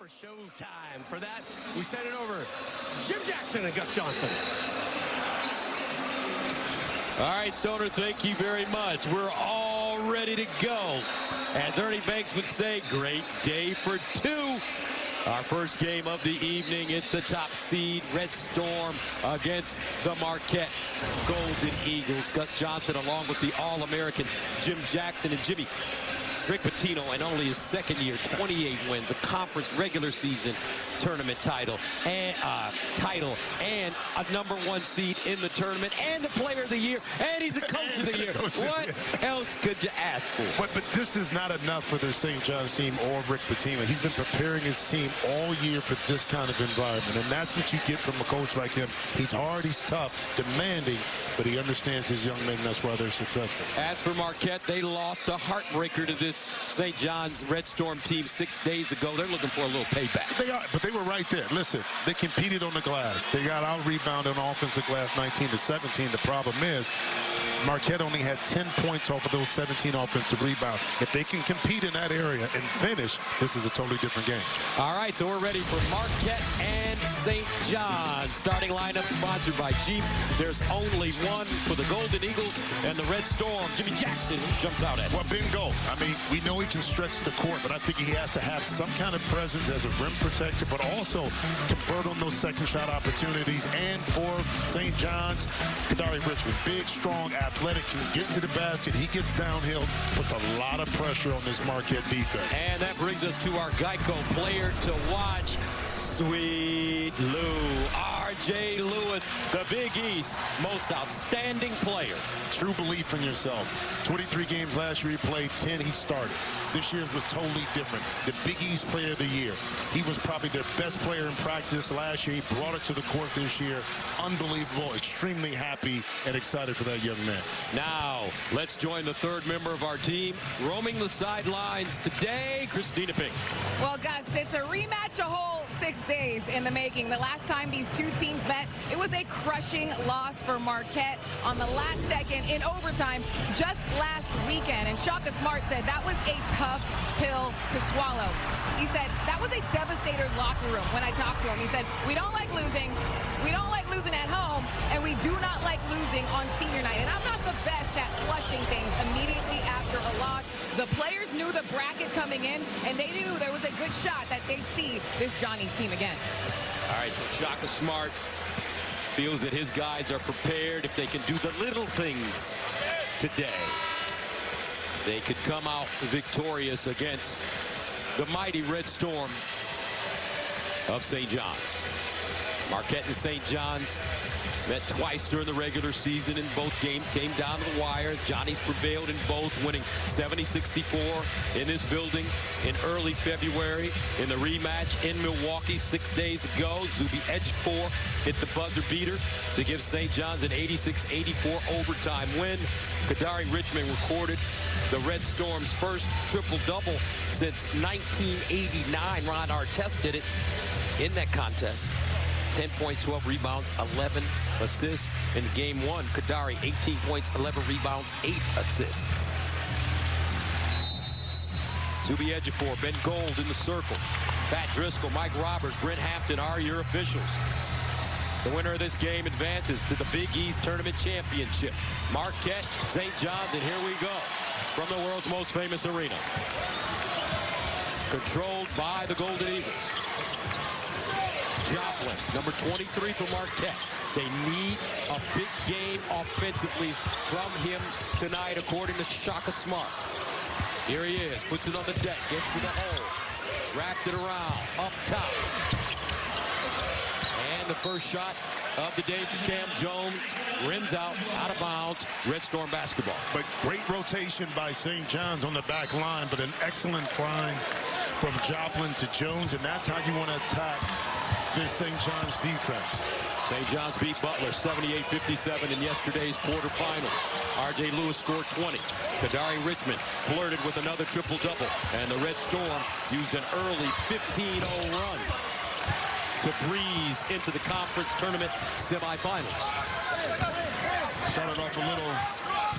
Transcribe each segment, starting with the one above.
For showtime. For that, we send it over. Jim Jackson and Gus Johnson. All right, Stoner, thank you very much. We're all ready to go. As Ernie Banks would say, great day for two. Our first game of the evening, it's the top seed, Red Storm, against the Marquette Golden Eagles. Gus Johnson along with the All-American Jim Jackson. And Jimmy, Rick Pitino, in only his second year, 28 wins, a conference regular season tournament title, and a #1 seed in the tournament, and the player of the year, and he's a coach of the year. What else could you ask for? But this is not enough for the St. John's team or Rick Pitino. He's been preparing his team all year for this kind of environment, and that's what you get from a coach like him. He's hard, he's tough, demanding, but he understands his young men. That's why they're successful. As for Marquette, they lost a heartbreaker to this St. John's Red Storm team 6 days ago. They're looking for a little payback. They are, but they were right there. Listen, they competed on the glass. They got out-rebounded on offensive glass 19-17. The problem is Marquette only had 10 points off of those 17 offensive rebounds. If they can compete in that area and finish, this is a totally different game. All right, so we're ready for Marquette and St. John's. Starting lineup sponsored by Jeep. There's only one for the Golden Eagles and the Red Storm. Jimmy Jackson jumps out at it. Well, bingo. I mean, we know he can stretch the court, but I think he has to have some kind of presence as a rim protector, but also convert on those second shot opportunities. And for St. John's, Kadari Richmond, big, strong, athletic, can get to the basket. He gets downhill, puts a lot of pressure on this Marquette defense. And that brings us to our Geico player to watch, Sweet Lou. R.J. Lewis, the Big East most outstanding player. True belief in yourself. 23 games last year, he played 10, he started. This year's was totally different. The Big East player of the year. He was probably their best player in practice last year. He brought it to the court this year. Unbelievable, extremely happy and excited for that young man. Now, let's join the third member of our team, roaming the sidelines today, Christina Pink. Well, Gus, it's a rematch a whole 6 days in the making. The last time these two teams met, it was a crushing loss for Marquette on the last second in overtime just last weekend. And Shaka Smart said that was a tough pill to swallow. He said that was a devastator locker room when I talked to him. He said, we don't like losing. We don't like losing at home, and we do not like losing on senior night. And I'm not the best at flushing things immediately after a loss. The players knew the bracket coming in, and they knew there was a good shot that they'd see this Johnny's team again. All right, so Shaka Smart feels that his guys are prepared if they can do the little things today. They could come out victorious against the mighty Red Storm of St. John's. Marquette and St. John's met twice during the regular season, and both games came down to the wire. Johnny's prevailed in both, winning 70-64 in this building in early February. In the rematch in Milwaukee 6 days ago, Zuby Ejiofor hit the buzzer beater to give St. John's an 86-84 overtime win. Kadari Richmond recorded the Red Storm's first triple-double since 1989. Ron Artest did it in that contest. 10 points, 12 rebounds, 11 assists. In game one, Kadari, 18 points, 11 rebounds, 8 assists. Zuby Ejiofor, Ben Gold in the circle. Pat Driscoll, Mike Roberts, Brent Hampton are your officials. The winner of this game advances to the Big East Tournament Championship. Marquette, St. John's, and here we go from the world's most famous arena. Controlled by the Golden Eagles. Joplin, number 23 for Marquette. They need a big game offensively from him tonight, according to Shaka Smart. Here he is, puts it on the deck, gets to the hole, wrapped it around, up top. And the first shot of the day for Cam Jones, rims out of bounds, Red Storm basketball. But great rotation by St. John's on the back line, but an excellent find from Joplin to Jones, and that's how you want to attack this St. John's defense. St. John's beat Butler 78-57 in yesterday's quarterfinal. R.J. Lewis scored 20. Kadari Richmond flirted with another triple-double, and the Red Storm used an early 15-0 run to breeze into the conference tournament semifinals. Started off a little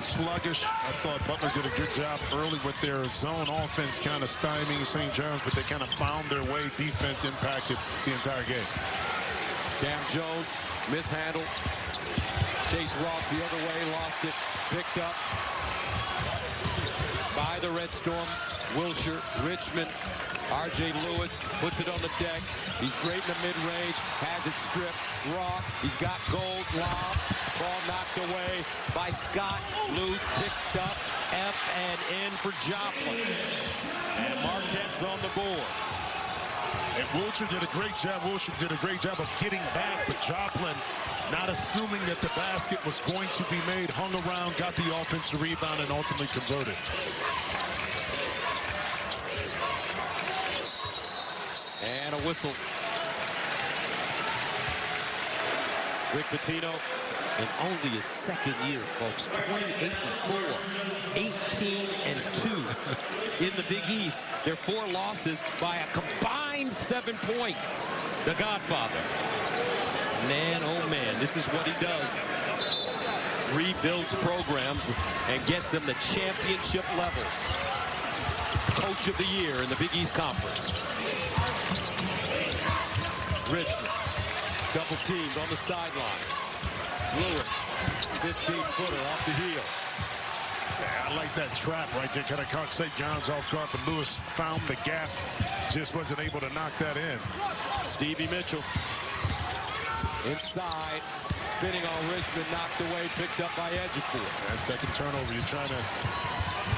sluggish. I thought Butler did a good job early with their zone offense kind of stymieing St. John's, but they kind of found their way. Defense impacted the entire game. Cam Jones mishandled. Chase Ross the other way, lost it, picked up by the Red Storm. Wilshire, Richmond, R.J. Lewis puts it on the deck. He's great in the mid-range, has it stripped. Ross, he's got gold, lob, ball knocked away by Scott. Loose, picked up, F and in for Joplin. And Marquette's on the board. And Wilshire did a great job. Wilshire did a great job of getting back, but Joplin, not assuming that the basket was going to be made, hung around, got the offensive rebound, and ultimately converted. And a whistle. Rick Pitino in only his second year, folks. 28-4, 18-2 in the Big East. Their 4 losses by a combined 7 points. The Godfather. Man, oh man, this is what he does. Rebuilds programs and gets them to championship levels. Coach of the year in the Big East Conference. Richmond, double teamed on the sideline. Lewis, 15-footer off the heel. Yeah, I like that trap right there. Kind of caught St. John's off guard, but Lewis found the gap. Just wasn't able to knock that in. Stevie Mitchell. Inside, spinning on Richmond, knocked away, picked up by Ejiofor. That second turnover, you're trying to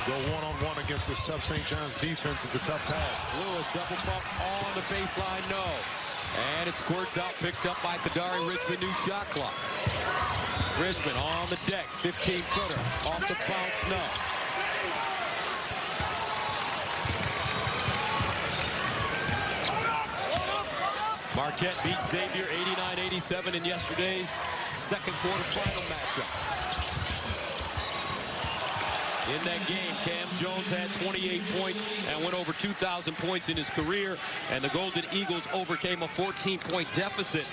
go one-on-one against this tough St. John's defense. It's a tough task. Lewis, double bump on the baseline, no. And it squirts out, picked up by Kadari Richmond, new shot clock. Richmond on the deck, 15-footer, off the bounce, no. Marquette beat Xavier 89-87 in yesterday's second quarter final matchup. In that game, Cam Jones had 28 points and went over 2,000 points in his career, and the Golden Eagles overcame a 14-point deficit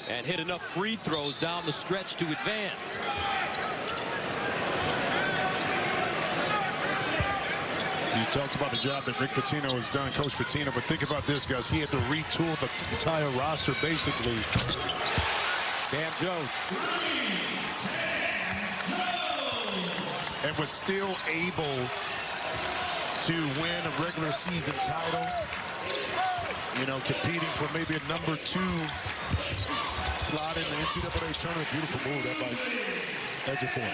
and hit enough free throws down the stretch to advance. You talked about the job that Rick Pitino has done, Coach Pitino, but think about this, guys. He had to retool the entire roster, basically. Cam Jones. And was still able to win a regular season title. You know, competing for maybe a #2 slot in the NCAA tournament. Beautiful move there by Ejiofor.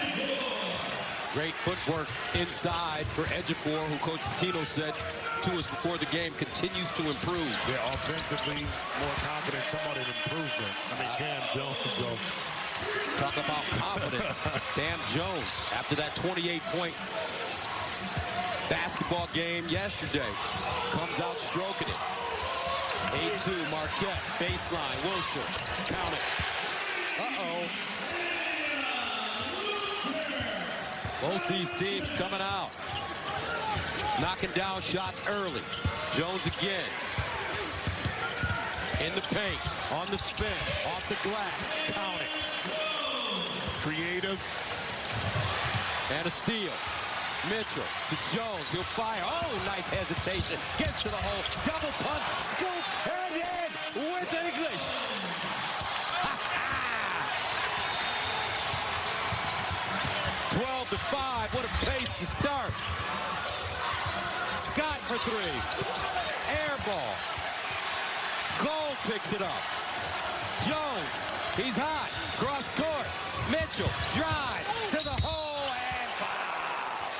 Great footwork inside for Ejiofor, who Coach Pitino said to us before the game continues to improve. Yeah, offensively more confident. Somewhat an improvement. I mean, Cam Jones, bro. Talk about confidence. Cam Jones, after that 28-point basketball game yesterday, comes out stroking it. 8-2, Marquette, baseline, Wilshire, count it. Uh-oh. Both these teams coming out. Knocking down shots early. Jones again. In the paint, on the spin, off the glass, count it. Creative. And a steal. Mitchell to Jones. He'll fire. Oh, nice hesitation. Gets to the hole. Double punt. Scoop. And in with English. 12-5. What a pace to start. Scott for 3. Air ball. Gold picks it up. Jones. He's hot. Cross court. Mitchell drives to the hole and foul.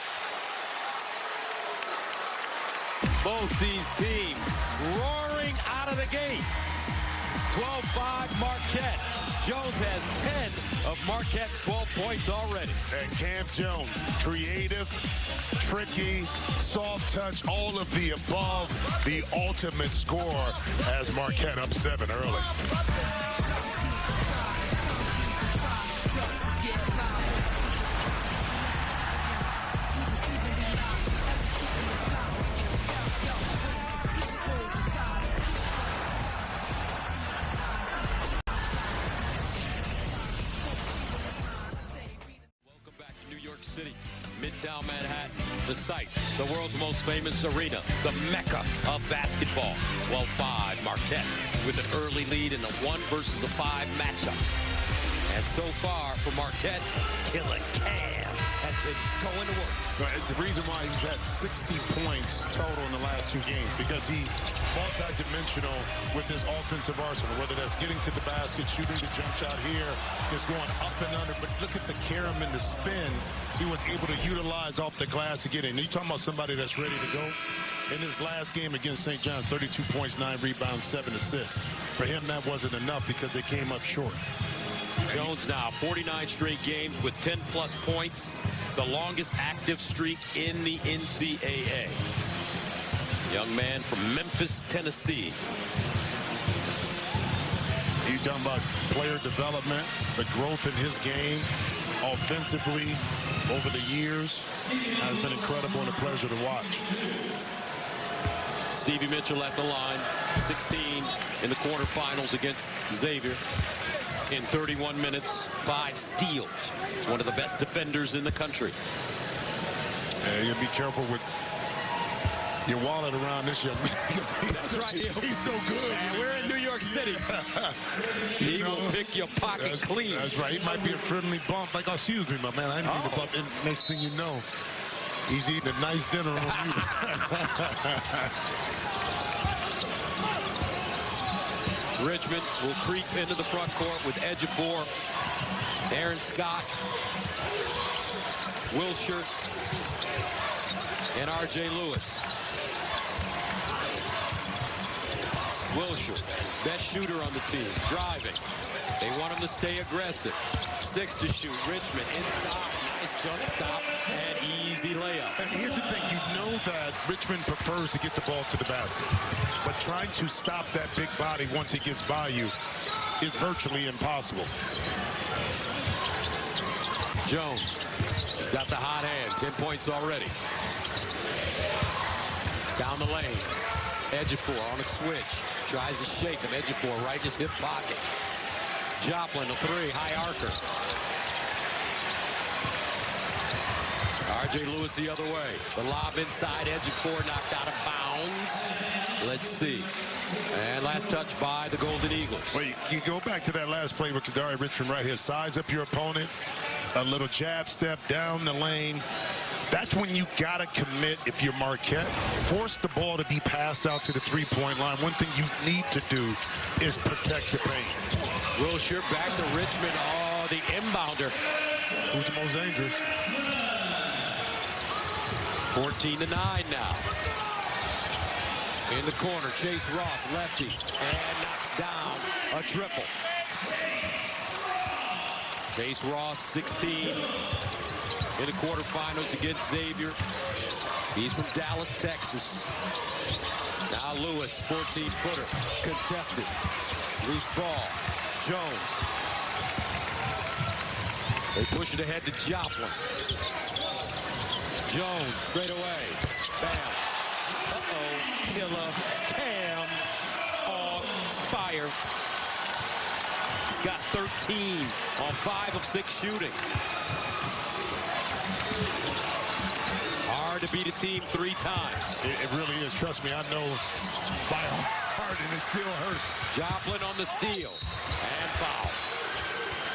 Both these teams roaring out of the gate. 12-5 Marquette. Jones has 10 of Marquette's 12 points already. And Cam Jones, creative, tricky, soft touch, all of the above. The ultimate score as Marquette up 7 early. City, Midtown Manhattan, the site, the world's most famous arena, the mecca of basketball. 12-5 Marquette with an early lead in a 1 versus a 5 matchup. And so far for Marquette, Killer Cam has been going to work. It's the reason why he's had 60 points total in the last 2 games, because he's multi-dimensional with his offensive arsenal, whether that's getting to the basket, shooting the jump shot here, just going up and under. But look at the carom and the spin he was able to utilize off the glass to get in. You're talking about somebody that's ready to go. In his last game against St. John's, 32 points, 9 rebounds, 7 assists. For him, that wasn't enough because they came up short. Jones now 49 straight games with 10-plus points, the longest active streak in the NCAA. Young man from Memphis, Tennessee. You're talking about player development, the growth in his game offensively over the years has been incredible and a pleasure to watch. Stevie Mitchell at the line, 16 in the quarterfinals against Xavier. In 31 minutes, 5 steals. He's one of the best defenders in the country. Yeah, you gotta be careful with your wallet around this young man. That's right. He's so good. And we're in New York City. He will pick your pocket clean. That's right. He might be a friendly bump. Like, oh, excuse me, my man. I didn't mean to bump. And next thing you know, he's eating a nice dinner on you. Richmond will creep into the front court with Ejiofor, Aaron Scott, Wilshire, and R.J. Lewis. Wilshire, best shooter on the team, driving. They want him to stay aggressive. 6 to shoot. Richmond inside. Nice jump stop and easy layup. And here's the thing. You know that Richmond prefers to get the ball to the basket. But trying to stop that big body once he gets by you is virtually impossible. Jones has got the hot hand. 10 points already. Down the lane. Ejiofor on a switch. Tries to shake him. Ejiofor right in his hip pocket. Joplin, a 3, high archer. R.J. Lewis the other way. The lob inside, Ejiofor knocked out of bounds. Let's see. And last touch by the Golden Eagles. Well, you go back to that last play with Kadari Richmond right here. Size up your opponent. A little jab step down the lane. That's when you got to commit if you're Marquette. Force the ball to be passed out to the three-point line. One thing you need to do is protect the paint. Wilshire back to Richmond. Oh, the inbounder. Who's the most dangerous? 14-9 now. In the corner, Chase Ross, lefty, and knocks down a triple. Chase Ross, 16 in the quarterfinals against Xavier. He's from Dallas, Texas. Now Lewis, 14-footer, contested. Loose ball, Jones. They push it ahead to Joplin. Jones, straight away. Bam. Uh-oh, Killer Cam on fire. He's got 13 on 5 of 6 shooting. Hard to beat a team 3 times. It really is. Trust me, I know by heart, and it still hurts. Joplin on the steal. And foul.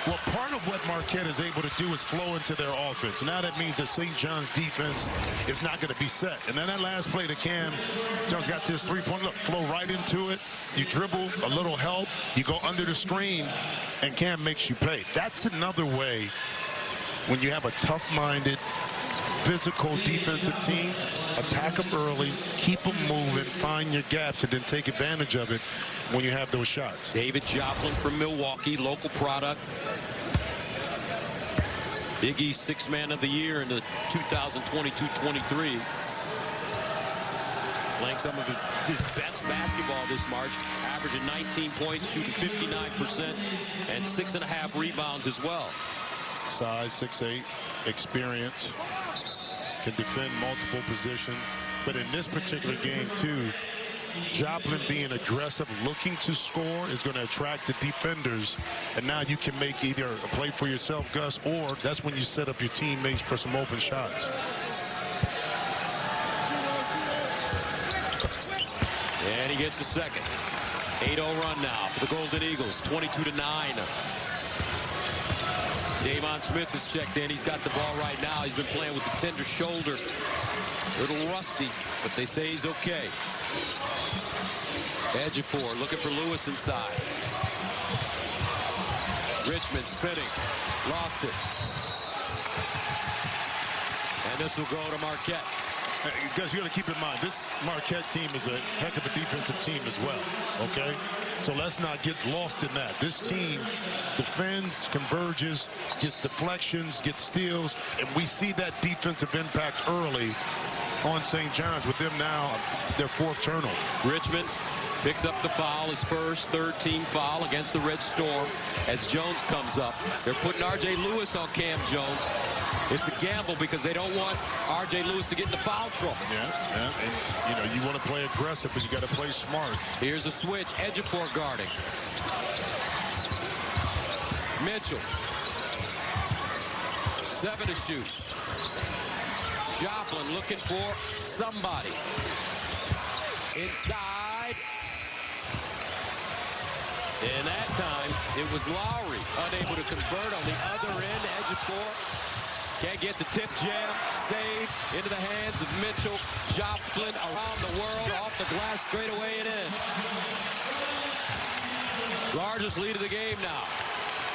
Well, part of what Marquette is able to do is flow into their offense. Now that means that St. John's defense is not going to be set. And then that last play to Cam, Jones got this three-point look, flow right into it. You dribble, a little help, you go under the screen, and Cam makes you pay. That's another way when you have a tough-minded, physical defensive team, attack them early, keep them moving, find your gaps, and then take advantage of it when you have those shots. David Joplin from Milwaukee, local product. Big East 6th Man of the Year in the 2022-23. Playing some of his best basketball this March, averaging 19 points, shooting 59%, and 6.5 rebounds as well. Size, 6'8", experience, can defend multiple positions. But in this particular game, too, Joplin being aggressive, looking to score, is going to attract the defenders. And now you can make either a play for yourself, Gus, or that's when you set up your teammates for some open shots. And he gets the second. 8-0 run now for the Golden Eagles, 22-9. Davon Smith is checked in. He's got the ball right now. He's been playing with the tender shoulder. A little rusty, but they say he's okay. Ejiofor looking for Lewis inside. Richmond spinning. Lost it. And this will go to Marquette. Guys, you got to keep in mind, this Marquette team is a heck of a defensive team as well, okay? So let's not get lost in that. This team defends, converges, gets deflections, gets steals, and we see that defensive impact early on St. John's with them now, their 4th turnover. Richmond picks up the foul, his first third-team foul against the Red Storm as Jones comes up. They're putting R.J. Lewis on Cam Jones. It's a gamble because they don't want R.J. Lewis to get into foul trouble. Yeah, and you know, you want to play aggressive, but you got to play smart. Here's a switch, Ejiofor guarding. Mitchell. 7 to shoot. Joplin looking for somebody. Inside. And that time, it was Lowry unable to convert on the other end. Ejiofor can't get the tip jam. Save into the hands of Mitchell. Joplin around the world, off the glass, straight away and in. Largest lead of the game now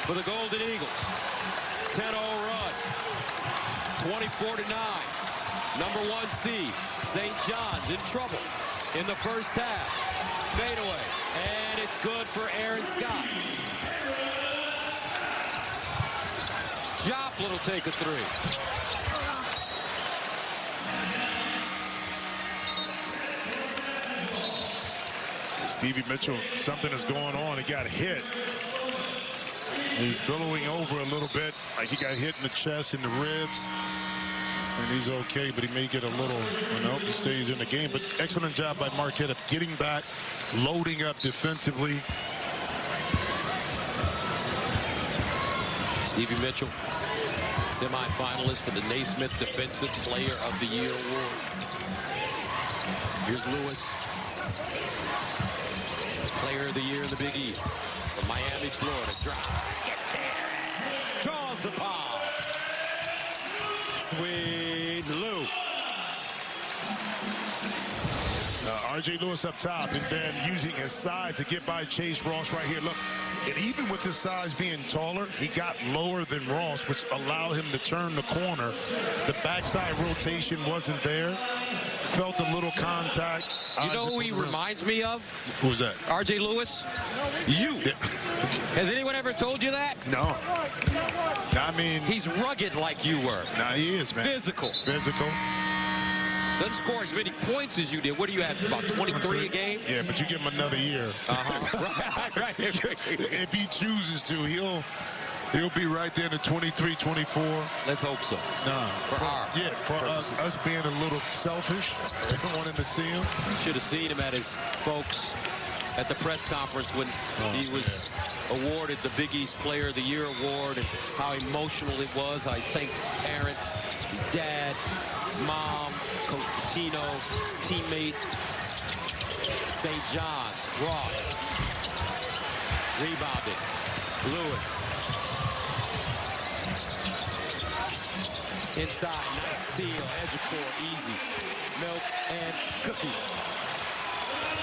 for the Golden Eagles. 10-0 run. 24-9. Number 1 seed, St. John's in trouble in the first half. Fadeaway, and it's good for Aaron Scott. Joplin will take a 3. Stevie Mitchell, something is going on. He got hit. He's billowing over a little bit, like he got hit in the chest and the ribs. And he's okay, but he may get a little, he stays in the game. But excellent job by Marquette of getting back, loading up defensively. Stevie Mitchell, semi-finalist for the Naismith Defensive Player of the Year award. Here's Lewis, Player of the Year in the Big East from Miami, Florida. Drives, gets there, draws the foul. Sweet Lou. R.J. Lewis up top, and then using his size to get by Chase Ross right here. Look, and even with his size being taller, he got lower than Ross, which allowed him to turn the corner. The backside rotation wasn't there. Felt a little contact. You know who he reminds me of? Who's that? R.J. Lewis? You. Has anyone ever told you that? No. I mean, he's rugged like you were. Nah, he is, man. Physical. Doesn't score as many points as you did. What do you have, about 23 a game? Yeah, but you give him another year. Right. If he chooses to, he'll be right there in the 23, 24. Let's hope so. Nah. For purposes. us being a little selfish, wanting to see him. Should have seen him at his folks at the press conference when he was awarded the Big East Player of the Year award, and how emotional it was. How he thanked his parents, his dad, his mom, Coach Pitino, his teammates. St. John's, Ross. Rebounded. Lewis. Inside, nice seal. Ejiofor, easy. Milk and cookies.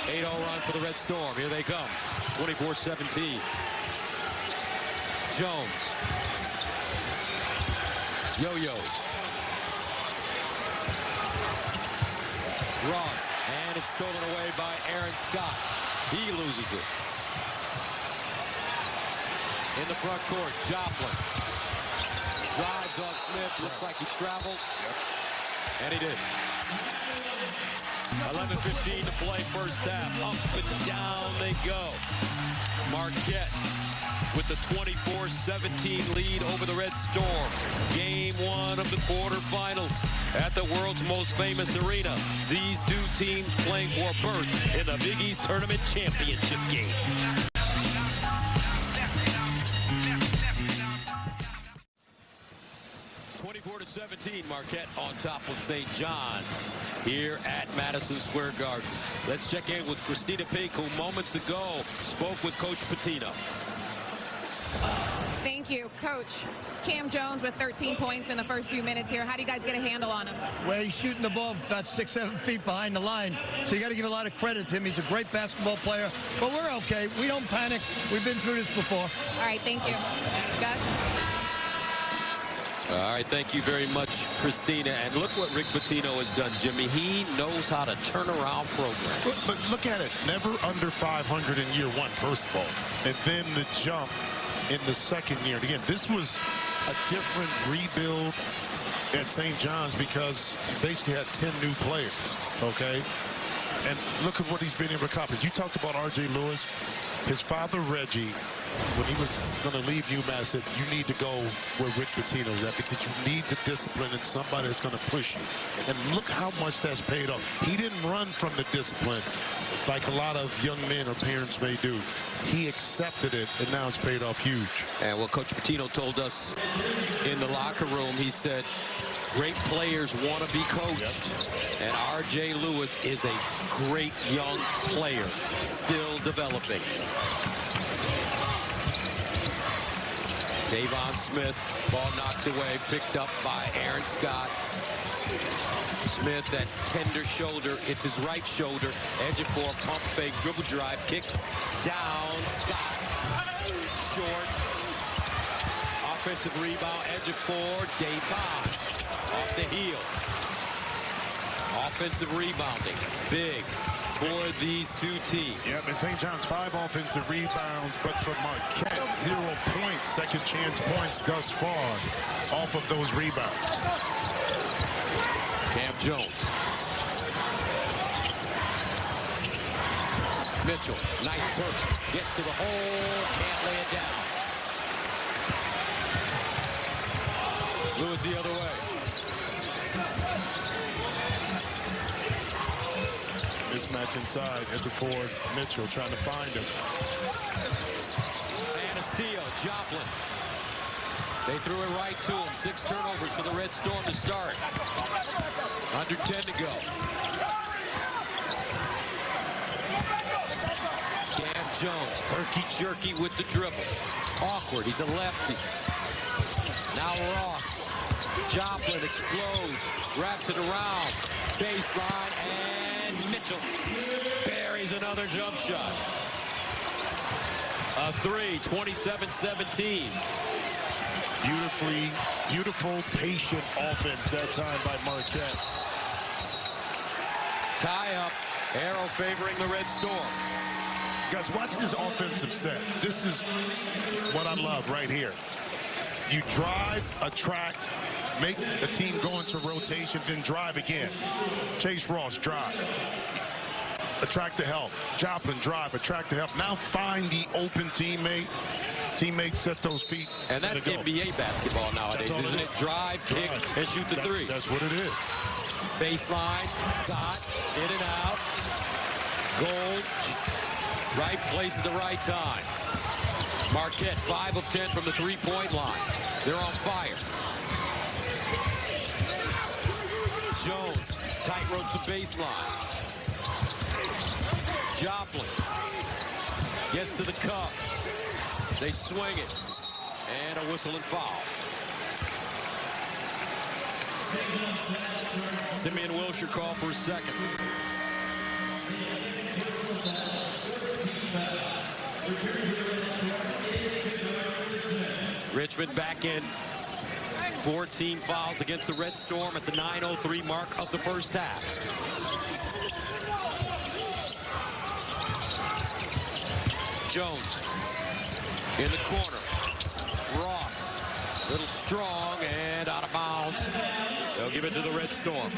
8-0 run for the Red Storm. Here they come. 24-17. Jones. Yo-yos. Ross. And it's stolen away by Aaron Scott. He loses it. In the front court, Joplin. Drives on Smith. Looks like he traveled. And he did. 11:15 to play first half. Up and down they go. Marquette with the 24-17 lead over the Red Storm. Game 1 of the quarterfinals at the world's most famous arena. These two teams playing for a berth in the Big East Tournament Championship game. to 17, Marquette on top of St. John's here at Madison Square Garden. Let's check in with Christina Peak, who moments ago spoke with Coach Pitino. Thank you, Coach. Cam Jones with 13 points in the first few minutes here. How do you guys get a handle on him? Well, he's shooting the ball about 6-7 feet behind the line, so you got to give a lot of credit to him. He's a great basketball player, but we're okay. We don't panic. We've been through this before. All right, thank you. Gus? All right, thank you very much, Christina. And look what Rick Pitino has done, Jimmy. He knows how to turn around programs. But look at it. Never under 500 in year one, first of all. And then the jump in the second year. And again, this was a different rebuild at St. John's because he basically had 10 new players, okay? And look at what he's been able to accomplish. You talked about R.J. Lewis. His father, Reggie, when he was going to leave UMass, said, you need to go where Rick Pitino is at because you need the discipline and somebody that's going to push you. And look how much that's paid off. He didn't run from the discipline like a lot of young men or parents may do. He accepted it, and now it's paid off huge. And what Coach Pitino told us in the locker room, he said, great players want to be coached. Yep. And R.J. Lewis is a great young player, still developing. Davon Smith, ball knocked away, picked up by Aaron Scott. Smith, that tender shoulder, it's his right shoulder. Edge of four, pump fake, dribble drive, kicks down. Scott, short. Offensive rebound, edge of four, Davon off the heel. Offensive rebounding, big for these two teams. Yep, and St. John's 5 offensive rebounds, but for Marquette, 0 points, second chance points thus far off of those rebounds. Cam Jones. Mitchell, nice burst, gets to the hole, can't lay it down. Lewis the other way. Mismatch inside, at the forward, Mitchell trying to find him. And a steal, Joplin. They threw it right to him. 6 turnovers for the Red Storm to start. Under 10 to go. Cam Jones, herky-jerky with the dribble. Awkward, he's a lefty. Now Ross. Joplin explodes, wraps it around. Baseline, and Mitchell buries another jump shot. A 3, 27-17. Beautiful, patient offense that time by Marquette. Tie up, arrow favoring the Red Storm. Guys, watch this offensive set. This is what I love right here. You drive, attract, make the team go into rotation, then drive again. Chase Ross, drive. Attract the help. Joplin, drive, attract the help. Now find the open teammate. Teammates set those feet. And that's NBA basketball nowadays, isn't it? Drive, kick, and shoot the 3. That's what it is. Baseline, Scott, in and out. Gold, right place at the right time. Marquette, 5 of 10 from the 3-point line. They're on fire. Jones, tight ropes the baseline. Joplin gets to the cup. They swing it. And a whistle and foul. Simeon Wilshire called for a second. Richmond back in. 14 fouls against the Red Storm at the 9:03 mark of the first half. Jones in the corner. Ross, a little strong and out of bounds. They'll give it to the Red Storm.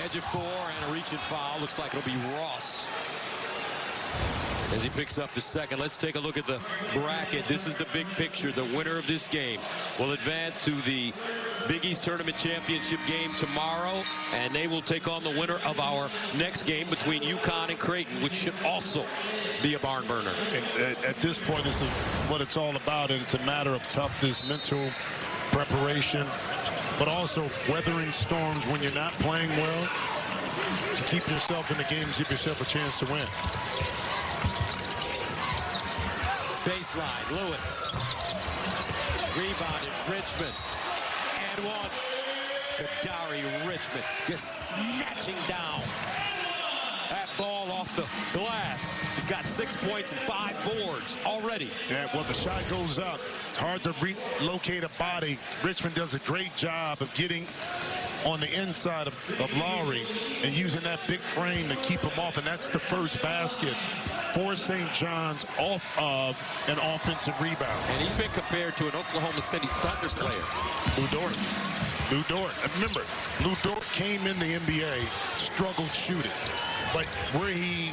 Ejiofor and a reaching foul. Looks like it'll be Ross as he picks up the second. Let's take a look at the bracket. This is the big picture. The winner of this game will advance to the Big East Tournament Championship game tomorrow, and they will take on the winner of our next game between UConn and Creighton, which should also be a barn burner. And at this point, this is what it's all about, and it's a matter of toughness, mental preparation, but also weathering storms when you're not playing well to keep yourself in the game, give yourself a chance to win. Baseline, Lewis. Rebounded, Richmond. And one. Kadari Richmond just snatching down that ball off the glass. He's got 6 points and 5 boards already. Yeah, well, the shot goes up. It's hard to relocate a body. Richmond does a great job of getting on the inside of Lowry and using that big frame to keep him off, and that's the first basket for St. John's off of an offensive rebound. And he's been compared to an Oklahoma City Thunder player. Lou Dort. Lou Dort. Remember, Lou Dort came in the NBA, struggled shooting. But where he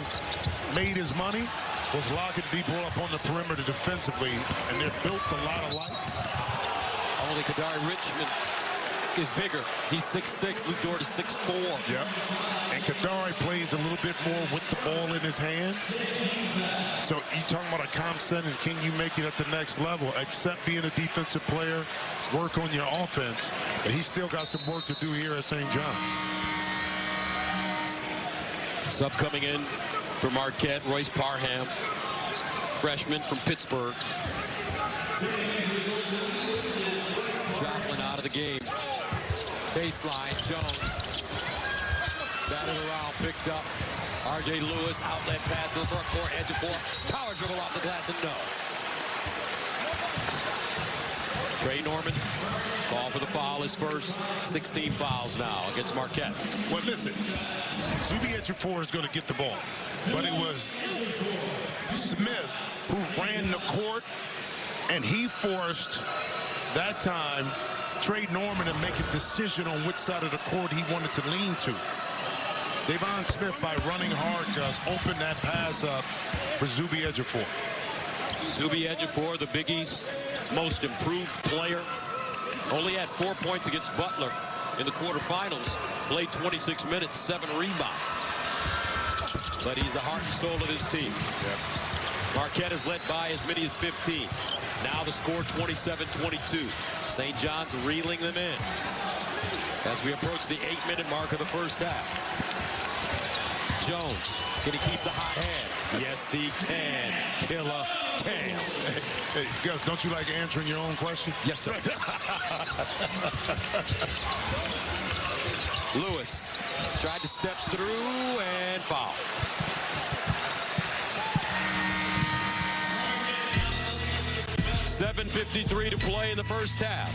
made his money was locking people up on the perimeter defensively, and they're built a lot alike. Only Kadari Richmond is bigger. He's 6'6". Lou Dort is 6'4". Yep. And Kadari plays a little bit more with the ball in his hands. So you talking about a comp set, and can you make it at the next level? Except being a defensive player, work on your offense. But he's still got some work to do here at St. John. Sub coming in for Marquette, Royce Parham, freshman from Pittsburgh. Joplin out of the game. Baseline, Jones. Batted around, picked up. R.J. Lewis, outlet pass to the front court, Ejiofor, power dribble off the glass, and no. Trey Norman, call for the foul, his first. 16 fouls now against Marquette. Well, listen, Zuby Ejiofor is going to get the ball, but it was Smith who ran the court, and he forced that time Trey Norman to make a decision on which side of the court he wanted to lean to. Devon Smith, by running hard, Gus, opened that pass up for Zuby Ejiofor. Zuby Ejiofor, the Big East's most improved player, only had 4 points against Butler in the quarterfinals. Played 26 minutes, 7 rebounds. But he's the heart and soul of this team. Yep. Marquette is led by as many as 15. Now the score 27-22. St. John's reeling them in as we approach the 8-minute mark of the first half. Jones, can he keep the hot hand? Yes, he can. Killer can. Hey, Gus, don't you like answering your own question? Yes, sir. Lewis tried to step through and foul. .7:53 to play in the first half.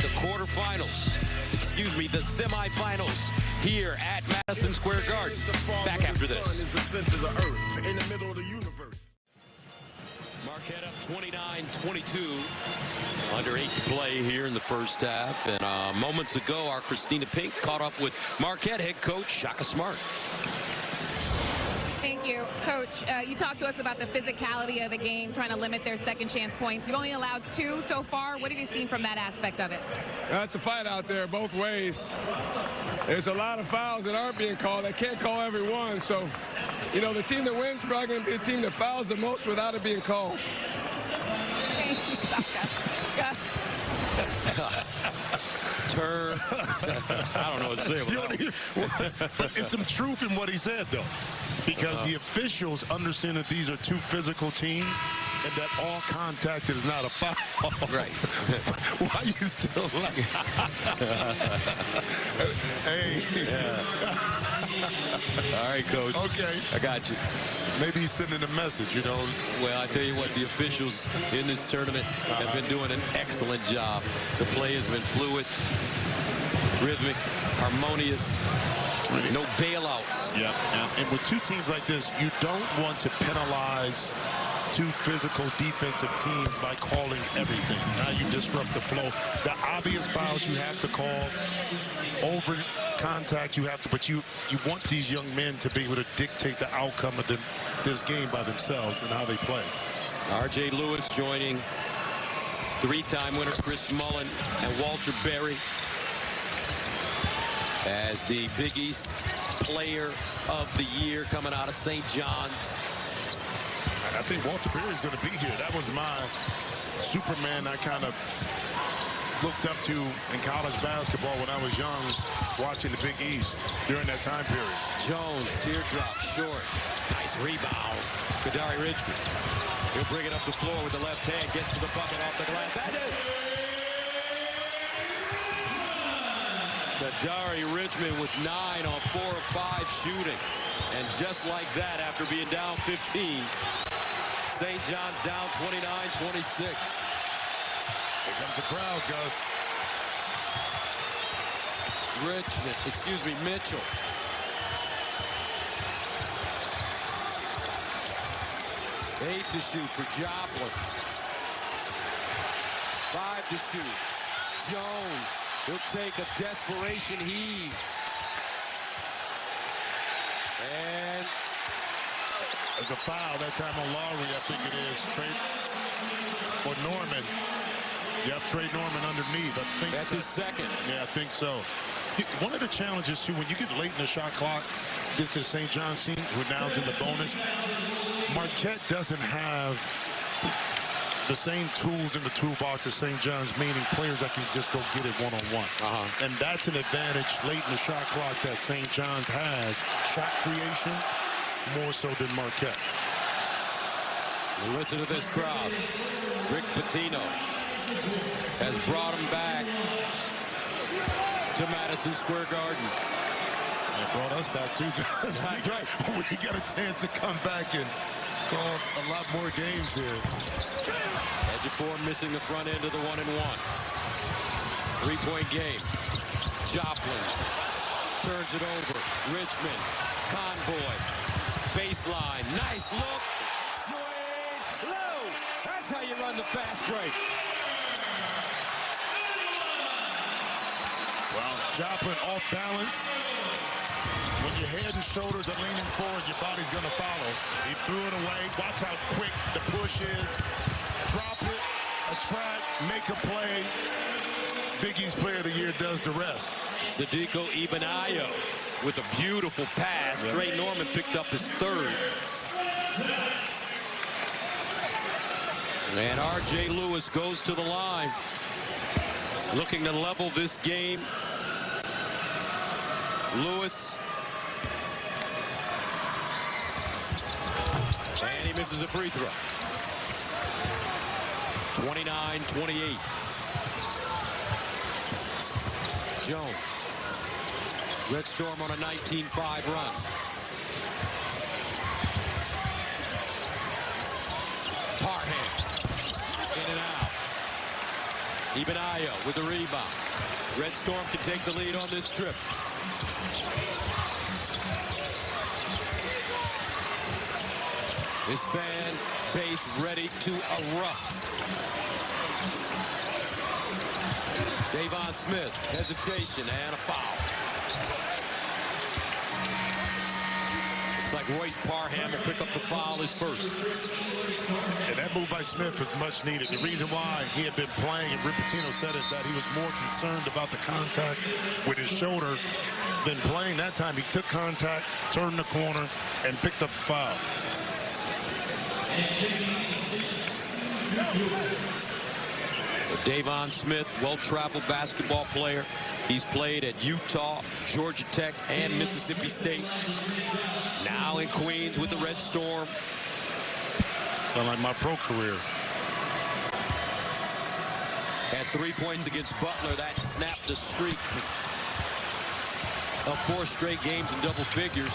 The quarterfinals, excuse me, the semifinals here at Madison Square Garden. Back after this. Marquette up 29-22. Under 8 to play here in the first half. And moments ago, our Christina Pink caught up with Marquette head coach Shaka Smart. Thank you, Coach. You talked to us about the physicality of the game, trying to limit their second chance points. You've only allowed 2 so far. What have you seen from that aspect of it? That's a fight out there both ways. There's a lot of fouls that aren't being called. They can't call every one. So, you know, the team that wins is probably going to be the team that fouls the most without it being called. Thank you, Shaka. Turn. I don't know what to say about that. But it's some truth in what he said, though, because the officials understand that these are 2 physical teams and that all contact is not a foul. Right. Why you still like Hey. Yeah. All right, Coach. Okay. I got you. Maybe he's sending a message, you know. Well, I tell you what, the officials in this tournament have been doing an excellent job. The play has been fluid, rhythmic, harmonious, no bailouts. Yeah. And with 2 teams like this, you don't want to penalize two physical defensive teams by calling everything. Now you disrupt the flow. The obvious fouls you have to call, over contact you have to, but you want these young men to be able to dictate the outcome of this game by themselves and how they play. R.J. Lewis joining three-time winner Chris Mullen and Walter Berry as the Big East Player of the Year coming out of St. John's. And I think Walter Berry is going to be here. That was my Superman I kind of looked up to in college basketball when I was young, watching the Big East during that time period. Jones, teardrop, short. Nice rebound. Kadari Richmond. He'll bring it up the floor with the left hand, gets to the bucket off the glass. Kadari Richmond with 9 on 4 of 5 shooting. And just like that, after being down 15, St. John's down 29-26. Here comes the crowd, Gus. Mitchell. Eight to shoot for Joplin. 5 to shoot. Jones will take a desperation heave. And there's a foul that time on Lowry, I think it is. Or Norman. You have Trey Norman underneath. I think that's his second. Yeah, I think so. One of the challenges, too, when you get late in the shot clock, gets to St. John's team, who now is in the bonus, Marquette doesn't have the same tools in the toolbox as St. John's, meaning players that can just go get it one-on-one. And that's an advantage late in the shot clock that St. John's has. Shot creation, more so than Marquette. Listen to this crowd. Rick Pitino has brought him back to Madison Square Garden. It brought us back too, guys. That's right. We got a chance to come back and call a lot more games here. Ejiofor missing the front end of the 1-and-1. 3-point game. Joplin turns it over. Richmond, Convoy, baseline, nice look. Swing low. That's how you run the fast break. Well, Joplin off balance. When your head and shoulders are leaning forward, your body's going to follow. He threw it away. Watch how quick the push is. Drop it, attract, make a play. Big East Player of the Year does the rest. Sadiko Ibenayo with a beautiful pass. Trey Norman picked up his third. And R.J. Lewis goes to the line, looking to level this game. Lewis. And he misses a free throw. 29-28. Jones. Red Storm on a 19-5 run. Parham. In and out. Ibenayo with the rebound. Red Storm can take the lead on this trip. This fan base ready to erupt. Davon Smith, hesitation and a foul. Looks like Royce Parham will pick up the foul, his first. And that move by Smith was much needed. The reason why he had been playing, and Rick Pitino said it, that he was more concerned about the contact with his shoulder than playing. That time he took contact, turned the corner, and picked up the foul. So Davon Smith, well-traveled basketball player. He's played at Utah, Georgia Tech, and Mississippi State. Now in Queens with the Red Storm. Sound like my pro career. Had 3 points against Butler. That snapped the streak of 4 straight games in double figures.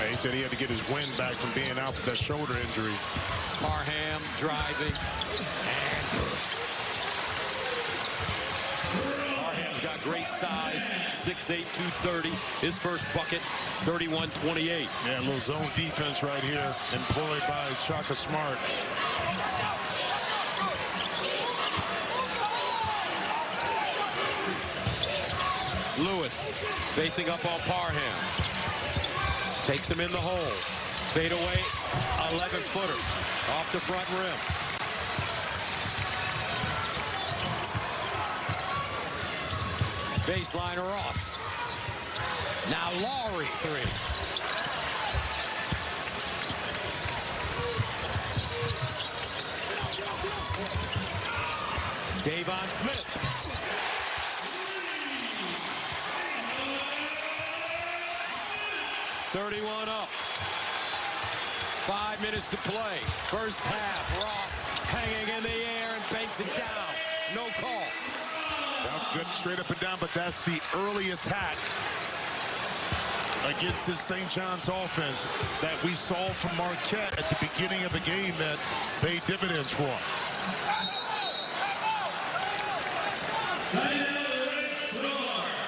He said he had to get his wind back from being out with that shoulder injury. Parham driving. And Parham's got great size, 6'8", 230. His first bucket, 31-28. Yeah, a little zone defense right here, employed by Shaka Smart. Lewis facing up on Parham. Takes him in the hole. Fade away, 11-footer off the front rim. Baseline Ross. Now Lowry, 3. Davon Smith. .31 up. 5 minutes to play. First half. Ross hanging in the air and banks it down. No call. Well, good straight up and down, but that's the early attack against this St. John's offense that we saw from Marquette at the beginning of the game that paid dividends for him.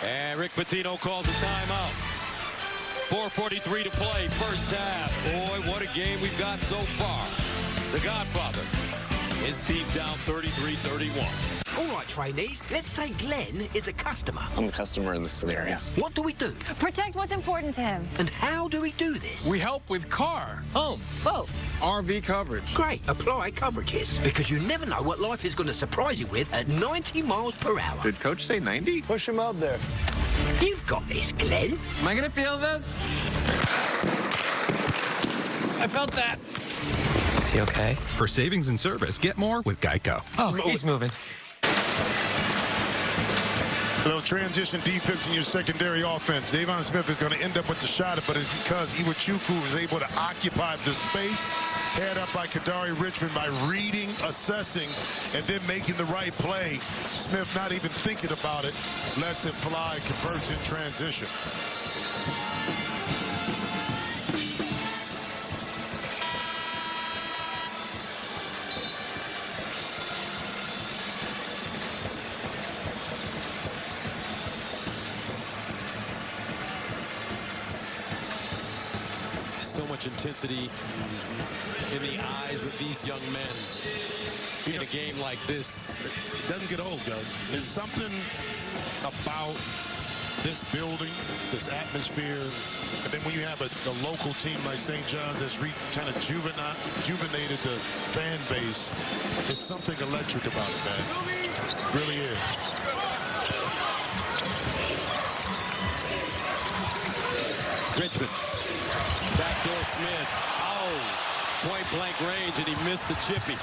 And Rick Pitino calls a timeout. 4:43 to play, first half. Boy, what a game we've got so far. The Godfather. His team down 33-31. All right, trainees, let's say Glenn is a customer. I'm a customer in this scenario. What do we do? Protect what's important to him. And how do we do this? We help with car, home, Both. RV coverage. Great, apply coverages. Because you never know what life is going to surprise you with at 90 miles per hour. Did Coach say 90? Push him out there. You've got this, Glenn. Am I going to feel this? I felt that. Is he okay? For savings and service, get more with Geico. Oh, he's moving. A little transition defense in your secondary offense. Davon Smith is going to end up with the shot, but it's because Iwuchukwu was able to occupy the space. Head up by Kadari Richmond by reading, assessing, and then making the right play. Smith not even thinking about it, lets it fly, converts in transition. So much intensity in the eyes of these young men in a game like this. It doesn't get old, guys. There's something about this building, this atmosphere, and then when you have a local team like St. John's that's kind of juvenated the fan base, there's something electric about it, man. It really is. Richmond. Backdoor Smith. Oh, point blank range, and he missed the chippy.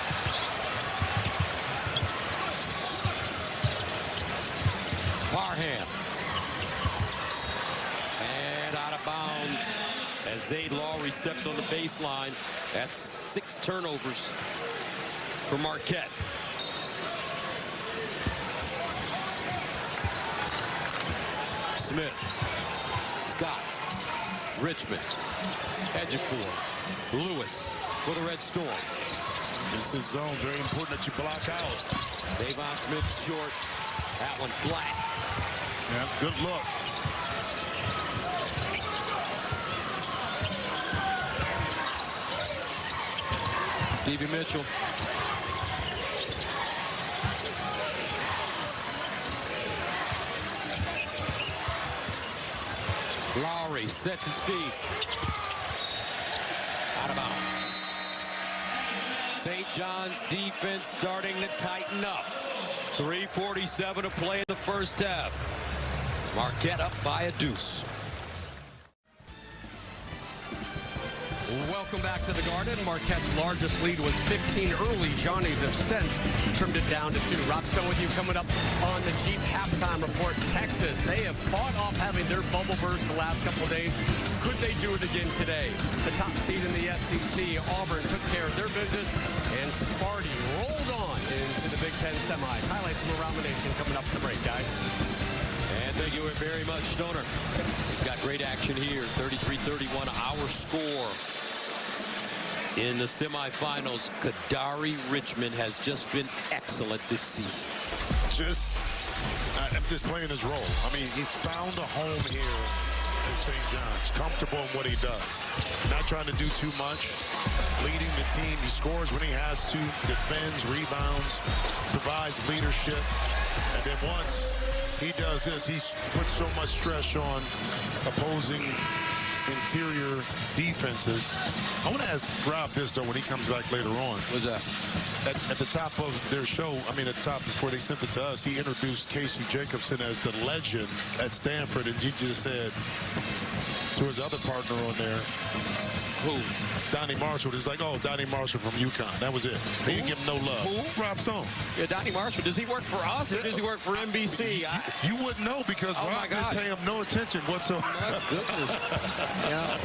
Parham. And out of bounds as Zayd Lowry steps on the baseline. That's 6 turnovers for Marquette. Smith. Scott. Richmond. Ejiofor. Lewis for the Red Storm. This is zone, very important that you block out. Davon Smith short. That one flat. Yeah, good look. Stevie Mitchell. Lowry sets his feet. Out of bounds. St. John's defense starting to tighten up. 3:47 to play in the first half. Marquette up by a deuce. Welcome back to the Garden. Marquette's largest lead was 15 early. Johnnies have since trimmed it down to 2. Rob Stone with you coming up on the Jeep halftime report. Texas, they have fought off having their bubble burst the last couple of days. Could they do it again today? The top seed in the SEC, Auburn, took care of their business, and Sparty rolled on into the Big Ten semis. Highlights from around the nation coming up at the break, guys. And thank you very much, Stoner. We've got great action here. 33-31, our score. In the semifinals, Kadari Richmond has just been excellent this season. Just I'm just playing his role. I mean, he's found a home here at St. John's. Comfortable in what he does. Not trying to do too much. Leading the team. He scores when he has to. Defends, rebounds, provides leadership. And then once he does this, he puts so much stress on opposing interior defenses. I want to ask Rob this, though, when he comes back later on. What's that? At the top of their show, I mean, at the top before they sent it to us, he introduced Casey Jacobson as the legend at Stanford, and he just said to his other partner on there, who? Donnie Marshall. He's like, oh, Donnie Marshall from UConn. That was it. They didn't give him no love. Who? Rob Stone. Yeah, Donnie Marshall. Does he work for us or does he work for NBC? You wouldn't know because Rob didn't pay him no attention whatsoever. My goodness.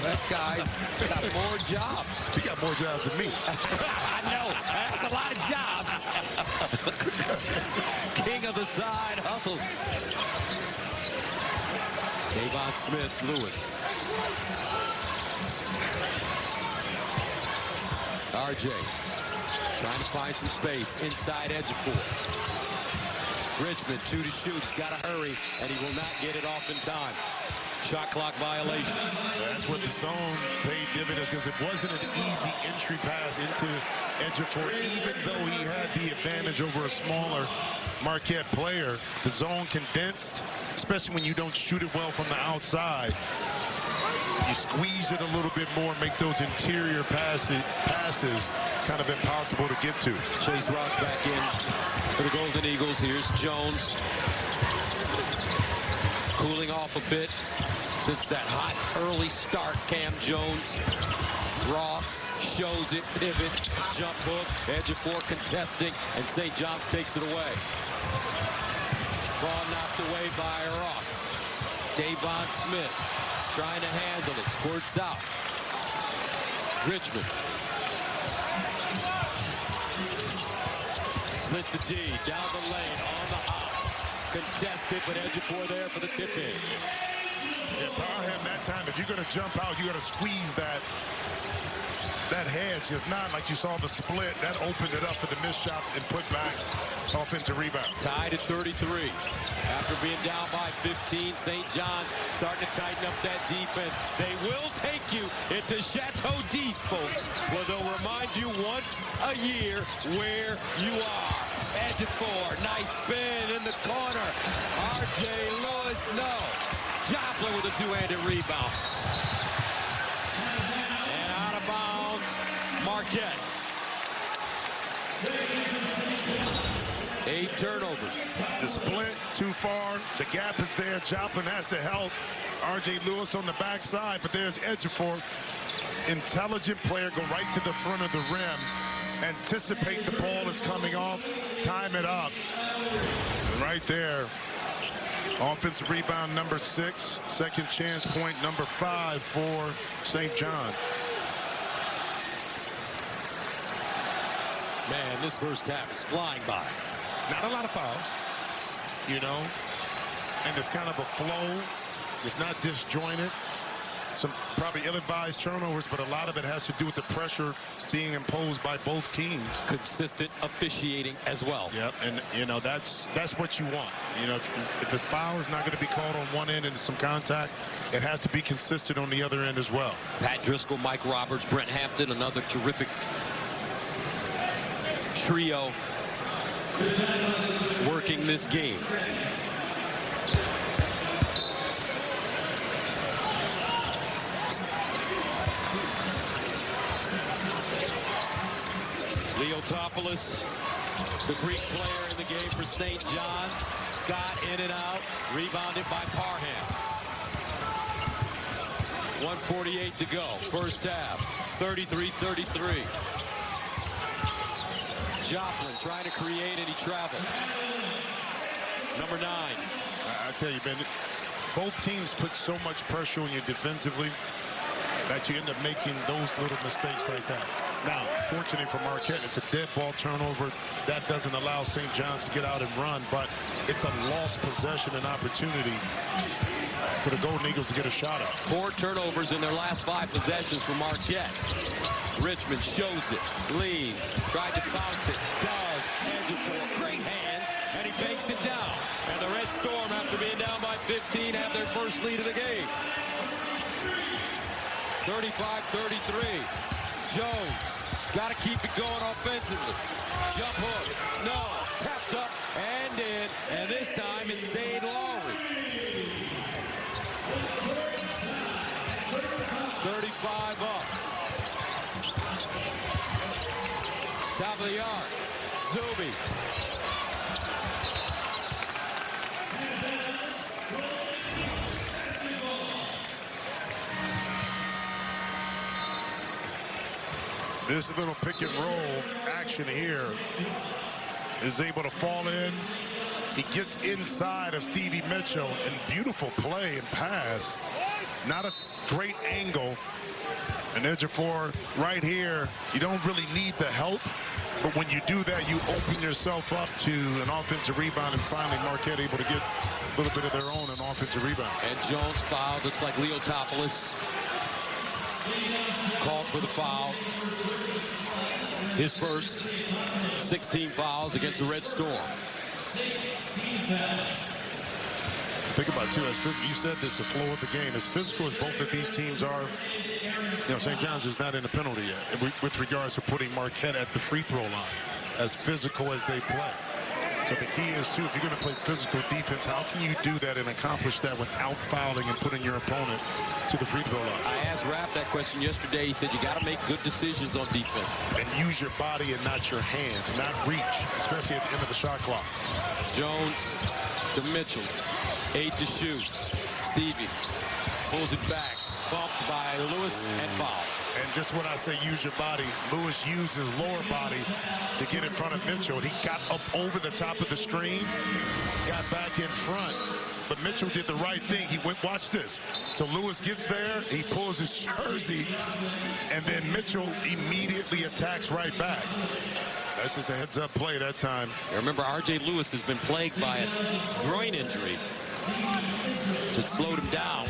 That guy's got more jobs. He got more jobs than me. I know. That's a lot of jobs. King of the side hustles. Davon Smith-Lewis. RJ trying to find some space inside Ejiofor. Richmond, 2 to shoot. He's got to hurry, and he will not get it off in time. Shot clock violation. That's what the zone paid dividends because it wasn't an easy entry pass into Ejiofor. Even though he had the advantage over a smaller Marquette player, the zone condensed, especially when you don't shoot it well from the outside. You squeeze it a little bit more, make those interior passes kind of impossible to get to. Chase Ross back in for the Golden Eagles. Here's Jones. Cooling off a bit since that hot early start. Cam Jones. Ross shows it, pivot, jump hook, Ejiofor contesting, and St. John's takes it away. Ball knocked away by Ross. Davon Smith trying to handle it, squirts out. Richmond. Splits the D, down the lane, on the hop. Contested, but Ejiofor there for the tip in. Yeah, Parham that time, if you're going to jump out, you got to squeeze that hedge. If not, like you saw the split, that opened it up for the missed shot and put back offensive rebound. Tied at 33. After being down by 15, St. John's starting to tighten up that defense. They will take you into Chateau D'If, folks, where they'll remind you once a year where you are. Ejiofor, nice spin in the corner. R.J. Lewis, no. Joplin with a two-handed rebound. And out of bounds, Marquette. 8 turnovers. The split too far. The gap is there. Joplin has to help R.J. Lewis on the backside, but there's Ejiofor. Intelligent player, go right to the front of the rim. Anticipate the ball is coming off. Time it up. Right there. Offensive rebound number 6. Second chance point number 5 for St. John. Man, this first half is flying by. Not a lot of fouls, you know, and it's kind of a flow. It's not disjointed. Some probably ill-advised turnovers, but a lot of it has to do with the pressure being imposed by both teams. Consistent officiating as well. Yep, and you know that's what you want. You know, if a foul is not going to be called on one end and some contact, it has to be consistent on the other end as well. Pat Driscoll, Mike Roberts, Brent Hampton, another terrific trio working this game. Leotopoulos, the Greek player in the game for St. John's. Scott in and out, rebounded by Parham. 1:48 to go, first half, 33-33. Joplin trying to create, and he traveled. Number 9. I tell you, Ben, both teams put so much pressure on you defensively that you end up making those little mistakes like that. Now, fortunately for Marquette, it's a dead ball turnover. That doesn't allow St. John's to get out and run, but it's a lost possession and opportunity for the Golden Eagles to get a shot up. 4 turnovers in their last 5 possessions for Marquette. Richmond shows it, leads, tried to bounce it, does. Ejiofor, great hands, and he banks it down. And the after being down by 15, have their first lead of the game. 35-33. Jones has got to keep it going offensively. Jump hook. No. Tapped up and in. And this time it's Zane Lowry. 35 up. Top of the arc. Zuby. This little pick and roll action here is able to fall in. He gets inside of Stevie Mitchell, and beautiful play and pass. Not a great angle. And Ejiofor right here, you don't really need the help. But when you do that, you open yourself up to an offensive rebound, and finally Marquette able to get a little bit of their own, an offensive rebound. And Jones fouled. Looks like Leotopoulos called for the foul. His first 16 fouls against the Red Storm. Think about it, too, as physical, you said this, the flow of the game, as physical as both of these teams are, you know, St. John's is not in the penalty yet with regards to putting Marquette at the free throw line, as physical as they play. So the key is, too, if you're going to play physical defense, how can you do that and accomplish that without fouling and putting your opponent to the free throw line? I asked Rapp that question yesterday. He said you got to make good decisions on defense. And use your body and not your hands, not reach, especially at the end of the shot clock. Jones to Mitchell. 8 to shoot. Stevie pulls it back. Bumped by Lewis and foul. And just when I say use your body, Lewis used his lower body to get in front of Mitchell. He got up over the top of the screen, got back in front. But Mitchell did the right thing. He went, watch this. So Lewis gets there, he pulls his jersey, and then Mitchell immediately attacks right back. That's just a heads-up play that time. Remember, R.J. Lewis has been plagued by a groin injury to slow him down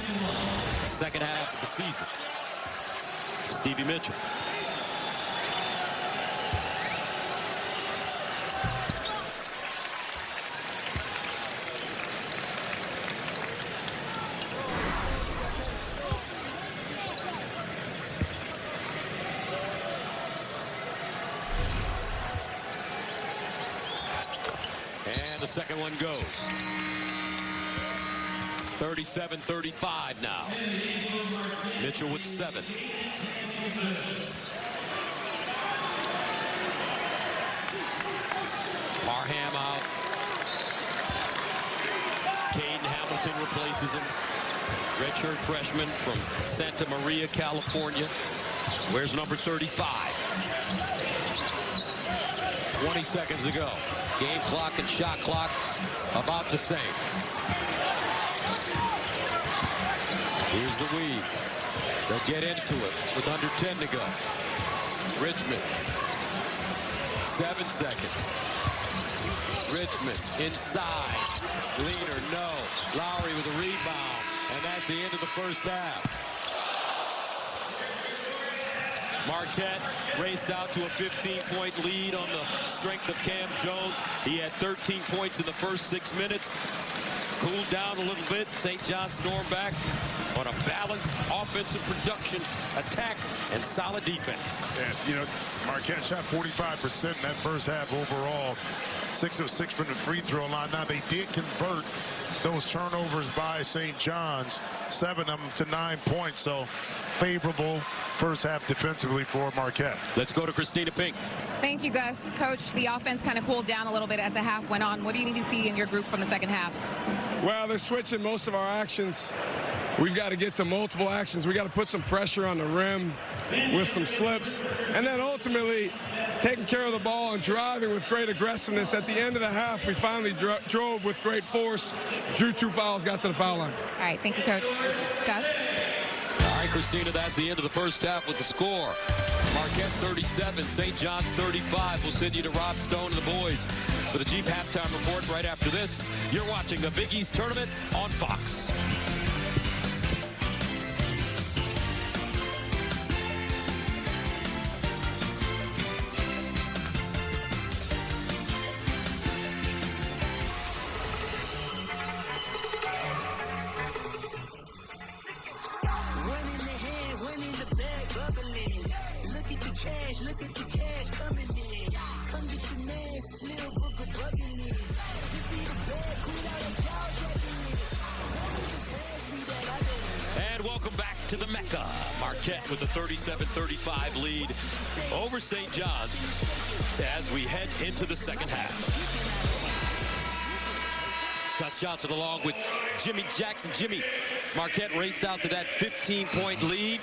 second half of the season. Stevie Mitchell. And the second one goes. 37-35 now. Mitchell with 7. Parham out. Caden Hamilton replaces him. Redshirt freshman from Santa Maria, California. Where's number 35? 20 seconds to go. Game clock and shot clock about the same. Here's the weave. They'll get into it with under 10 to go. Richmond. 7 seconds. Richmond inside. Leader, no. Lowry with a rebound. And that's the end of the first half. Marquette raced out to a 15-point lead on the strength of Cam Jones. He had 13 points in the first 6 minutes. Cooled down a little bit. St. John stormed back on a balanced offensive production, attack, and solid defense. And, you know, Marquette shot 45% in that first half overall. 6 of 6 from the free throw line. Now, they did convert those turnovers by St. John's, 7 of them to 9 points. So favorable first half defensively for Marquette. Let's go to Christina Pink. Thank you, Gus. Coach, the offense kind of cooled down a little bit as the half went on. What do you need to see in your group from the second half? Well, they're switching most of our actions. We've got to get to multiple actions. We got to put some pressure on the rim with some slips. And then ultimately taking care of the ball and driving with great aggressiveness. At the end of the half, we finally drove with great force, drew 2 fouls, got to the foul line. All right, thank you, Coach. Gus? All right, Christina, that's the end of the first half with the score. Marquette 37, St. John's 35. We'll send you to Rob Stone and the boys for the Jeep halftime report right after this. You're watching the Big East Tournament on Fox. Marquette with a 37-35 lead over St. John's as we head into the second half. Gus Johnson along with Jimmy Jackson. Marquette raced out to that 15-point lead.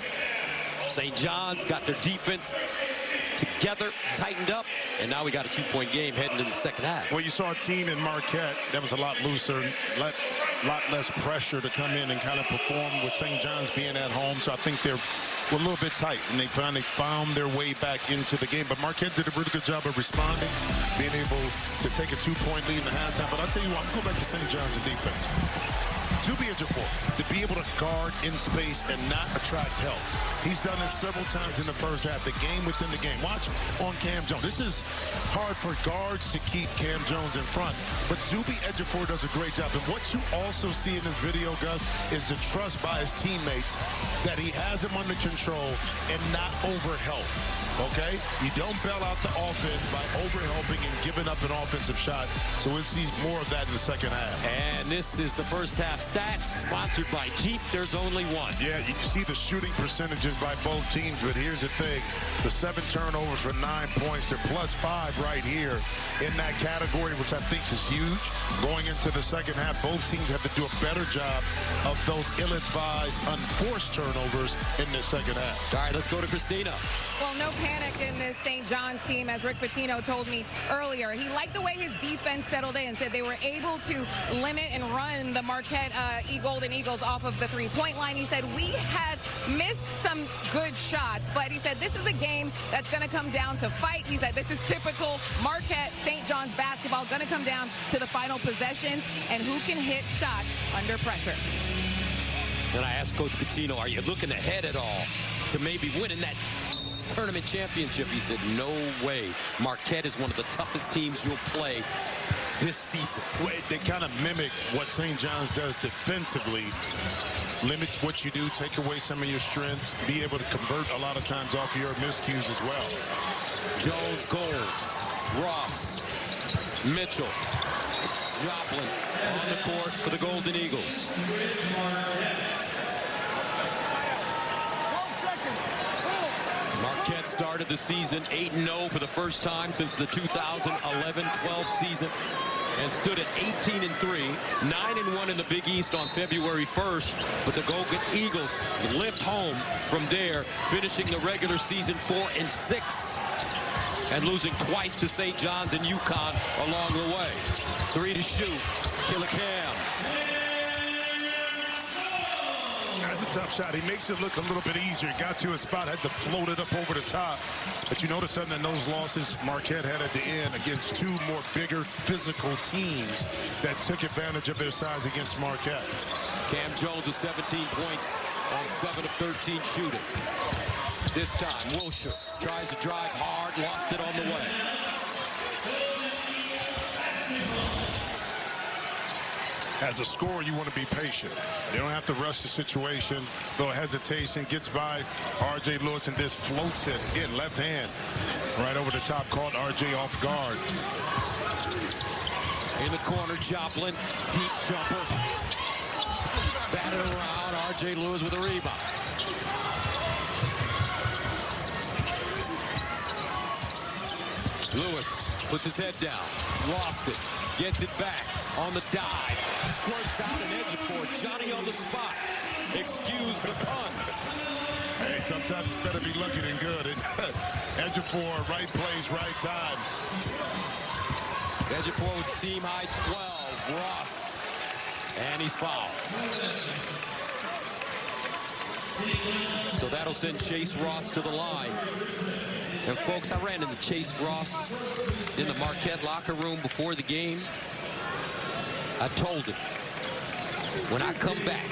St. John's got their defense together, tightened up, and now we got a 2-point game heading into the second half. Well, you saw a team in Marquette that was a lot looser, a lot less pressure to come in and kind of perform with St. John's being at home. So I think they're a little bit tight, and they finally found their way back into the game. But Marquette did a really good job of responding, being able to take a 2-point lead in the halftime. But I'll tell you what, I'm going back to St. John's defense. To be to be able to guard in space and not attract help. He's done this several times in the first half, the game within the game. Watch on Cam Jones. This is hard for guards to keep Cam Jones in front, but Zuby Ejiofor does a great job. And what you also see in this video, Gus, is the trust by his teammates that he has him under control and not overhelp. Okay? You don't bail out the offense by overhelping and giving up an offensive shot. So we'll see more of that in the second half. And this is the first half stats sponsored by Jeep. There's only one. Yeah, you can see the shooting percentages by both teams, but here's the thing. The 7 turnovers for 9 points. They're +5 right here in that category, which I think is huge. Going into the second half, both teams have to do a better job of those ill-advised, unforced turnovers in the second half. All right, let's go to Christina. Well, no panic in this St. John's team, as Rick Pitino told me earlier. He liked the way his defense settled in, said they were able to limit and run the Marquette Golden Eagles off of the three-point line. He said, we had missed some good shots, but he said, this is a game that's going to come down to fight. He said, this is typical Marquette St. John's basketball, going to come down to the final possessions and who can hit shots under pressure. Then I asked Coach Pitino, are you looking ahead at all to maybe winning that tournament championship? He said, no way. Marquette is one of the toughest teams you'll play this season. Well, they kind of mimic what St. John's does defensively. Limit what you do, take away some of your strengths, be able to convert a lot of times off your miscues as well. Jones, Gold, Ross, Mitchell, Joplin on the court for the Golden Eagles. Marquette started the season 8-0 for the first time since the 2011-12 season and stood at 18-3, 9-1 in the Big East on February 1st. But the Golden Eagles limped home from there, finishing the regular season 4-6 and losing twice to St. John's and UConn along the way. 3 to shoot. Killicam. That's a tough shot. He makes it look a little bit easier. Got to a spot, had to float it up over the top. But you notice something in those losses Marquette had at the end against 2 more bigger physical teams that took advantage of their size against Marquette. Cam Jones with 17 points on 7 of 13 shooting. This time, Wilshire tries to drive hard, lost it on the way. As a scorer, you want to be patient. You don't have to rush the situation. Little hesitation, gets by R.J. Lewis and just floats it. Again, left hand right over the top, caught R.J. off guard. In the corner, Joplin, deep jumper. Batted around, R.J. Lewis with a rebound. Lewis puts his head down, lost it, gets it back on the dive, squirts out an Ejiofor. Johnny on the spot. Excuse the pun. Hey, sometimes it's better be lucky than good. And Ejiofor, right place, right time. Ejiofor with team high 12. Ross. And he's fouled. So that'll send Chase Ross to the line. And folks, I ran into Chase Ross in the Marquette locker room before the game. I told him, when I come back,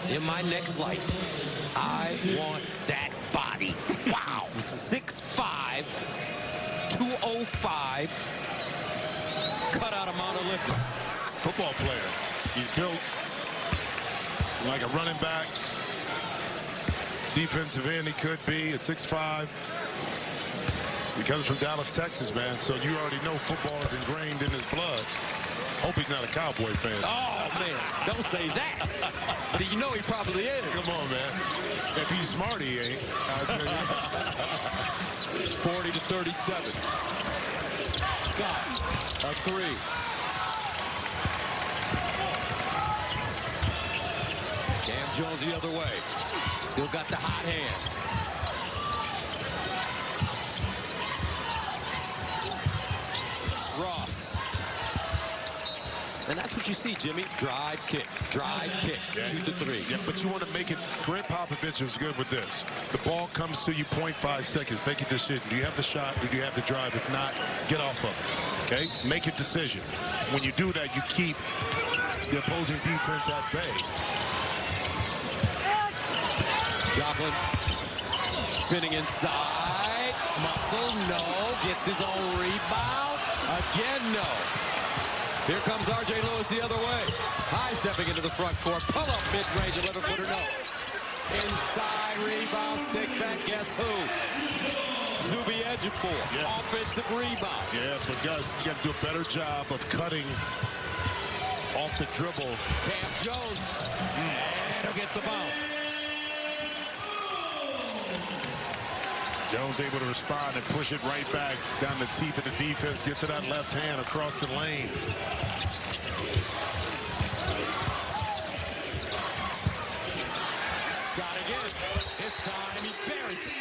in my next life, I want that body. Wow. 6'5", 205, cut out of Mount Olympus. Football player. He's built like a running back. Defensive end he could be at 6'5". He comes from Dallas, Texas, man. So you already know football is ingrained in his blood. Hope he's not a Cowboy fan. Oh, man, don't say that. You know he probably is. Come on, man. If he's smart, he ain't. 40-37. Scott, a three. Cam Jones the other way. Still got the hot hand. Ross. And that's what you see, Jimmy. Drive, kick, shoot the three. Yeah, but you want to make it. Greg Popovich was good with this. The ball comes to you 0.5 seconds. Make a decision. Do you have the shot or do you have the drive? If not, get off of it. Okay? Make a decision. When you do that, you keep the opposing defense at bay. Joplin spinning inside. Muscle, no. Gets his own rebound. Again, no. Here comes R.J. Lewis the other way. High stepping into the front court. Pull up mid-range, 11-footer, no. Inside rebound, stick back, guess who? Zuby Ejiofor, offensive rebound. Yeah, but Gus, you got to do a better job of cutting off the dribble. Cam Jones, and he'll get the bounce. Jones able to respond and push it right back down the teeth of the defense. Gets to that left hand across the lane. Scott again. This time he buries it.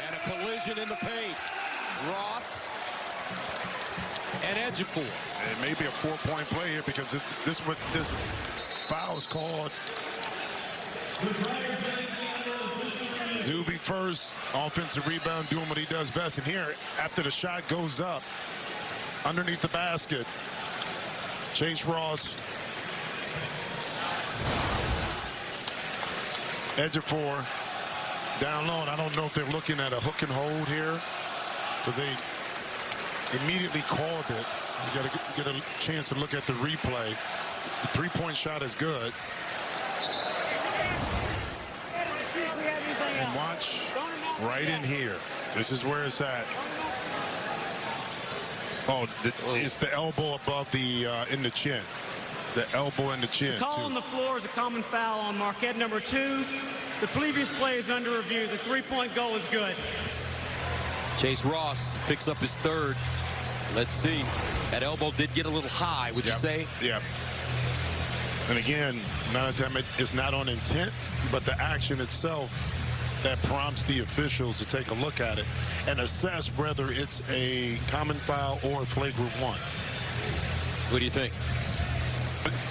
And a collision in the paint. Ross and Ejiofor. It may be a 4-point play here because this foul is called. Zuby first, offensive rebound, doing what he does best. And here, after the shot goes up, underneath the basket, Chase Ross, Ejiofor, down low. And I don't know if they're looking at a hook and hold here because they immediately called it. You got to get a chance to look at the replay. The three-point shot is good. And watch right in here. This is where it's at. Oh, it's the elbow above the in the chin. The elbow in the chin. The call on the floor is a common foul on Marquette number 2. The previous play is under review. The three-point goal is good. Chase Ross picks up his third. Let's see. That elbow did get a little high, would you say? Yeah. And again, 9 out of 10, it's not on intent, but the action itself that prompts the officials to take a look at it and assess whether it's a common foul or a flagrant one. What do you think?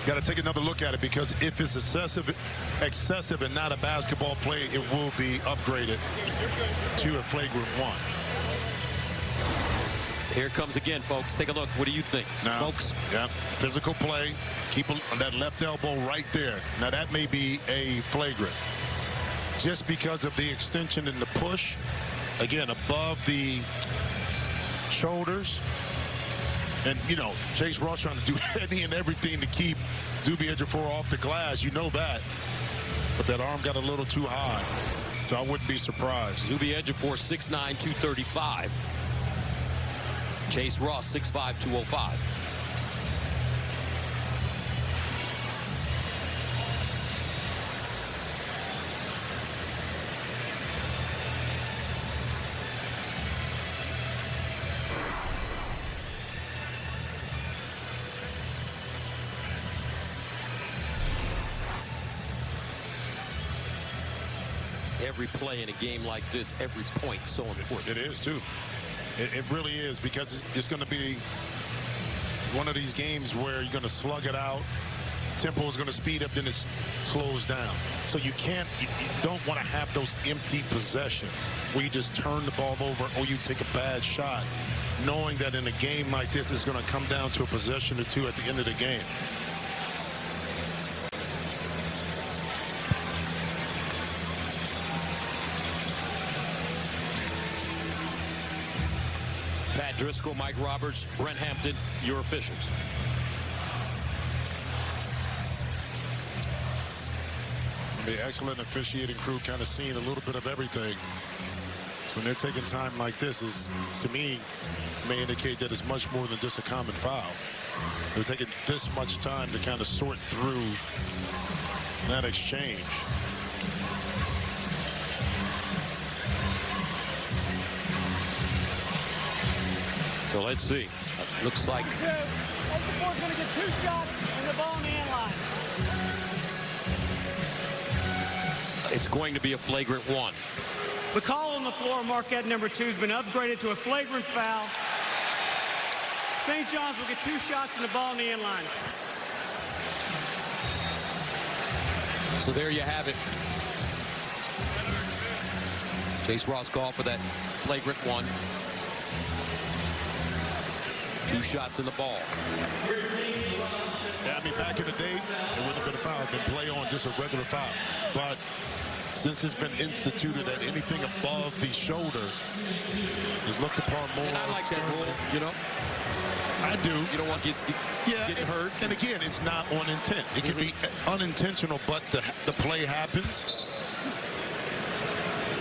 Got to take another look at it because if it's excessive and not a basketball play, it will be upgraded to a flagrant one. Here it comes again, folks. Take a look. What do you think, folks? Yeah, physical play. Keep that left elbow right there. Now, that may be a flagrant. Just because of the extension and the push, again, above the shoulders. And, you know, Chase Ross trying to do any and everything to keep Zuby Ejiofor off the glass. You know that. But that arm got a little too high. So I wouldn't be surprised. Zuby Ejiofor, 6'9", 235. Chase Ross, 6'5", 205. Every play in a game like this, every point so important. It is, too. It really is, because it's going to be one of these games where you're going to slug it out. Tempo is going to speed up, then it slows down. So you don't want to have those empty possessions where you just turn the ball over or you take a bad shot, knowing that in a game like this, it's going to come down to a possession or two at the end of the game. Pat Driscoll, Mike Roberts, Brent Hampton, your officials. The excellent officiating crew kind of seeing a little bit of everything. So when they're taking time like this, is to me may indicate that it's much more than just a common foul. They're taking this much time to kind of sort through that exchange. So let's see. Looks like Okafor's going to get 2 shots and the ball in the end line. it's going to be a flagrant 1. The call on the floor, Marquette number 2 has been upgraded to a flagrant foul. St. John's will get 2 shots and the ball in the end line. So there you have it. Chase Ross called for that flagrant 1. 2 shots in the ball. Yeah, I mean, back in the day, it wouldn't have been a foul. It would have been play on, just a regular foul. But since it's been instituted that anything above the shoulder is looked upon more. And I like that rule, you know. I do. You don't want to get hurt. And again, it's not on intent. It can be unintentional, but the play happens.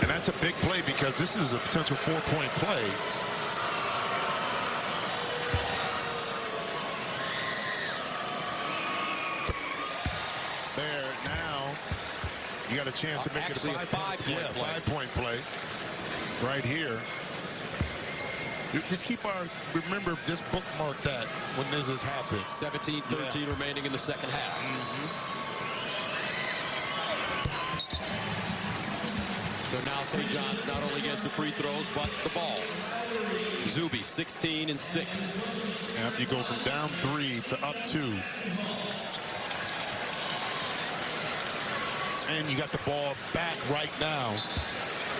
And that's a big play because this is a potential 4-point play. There, now you got a chance to make actually it a 5-point play right here. Just remember this, bookmark that when this has happened. 17-13 remaining in the second half. So now St. John's not only gets the free throws, but the ball. Zuby, 16 and 6. Yep, you go from down 3 to up 2. And you got the ball back right now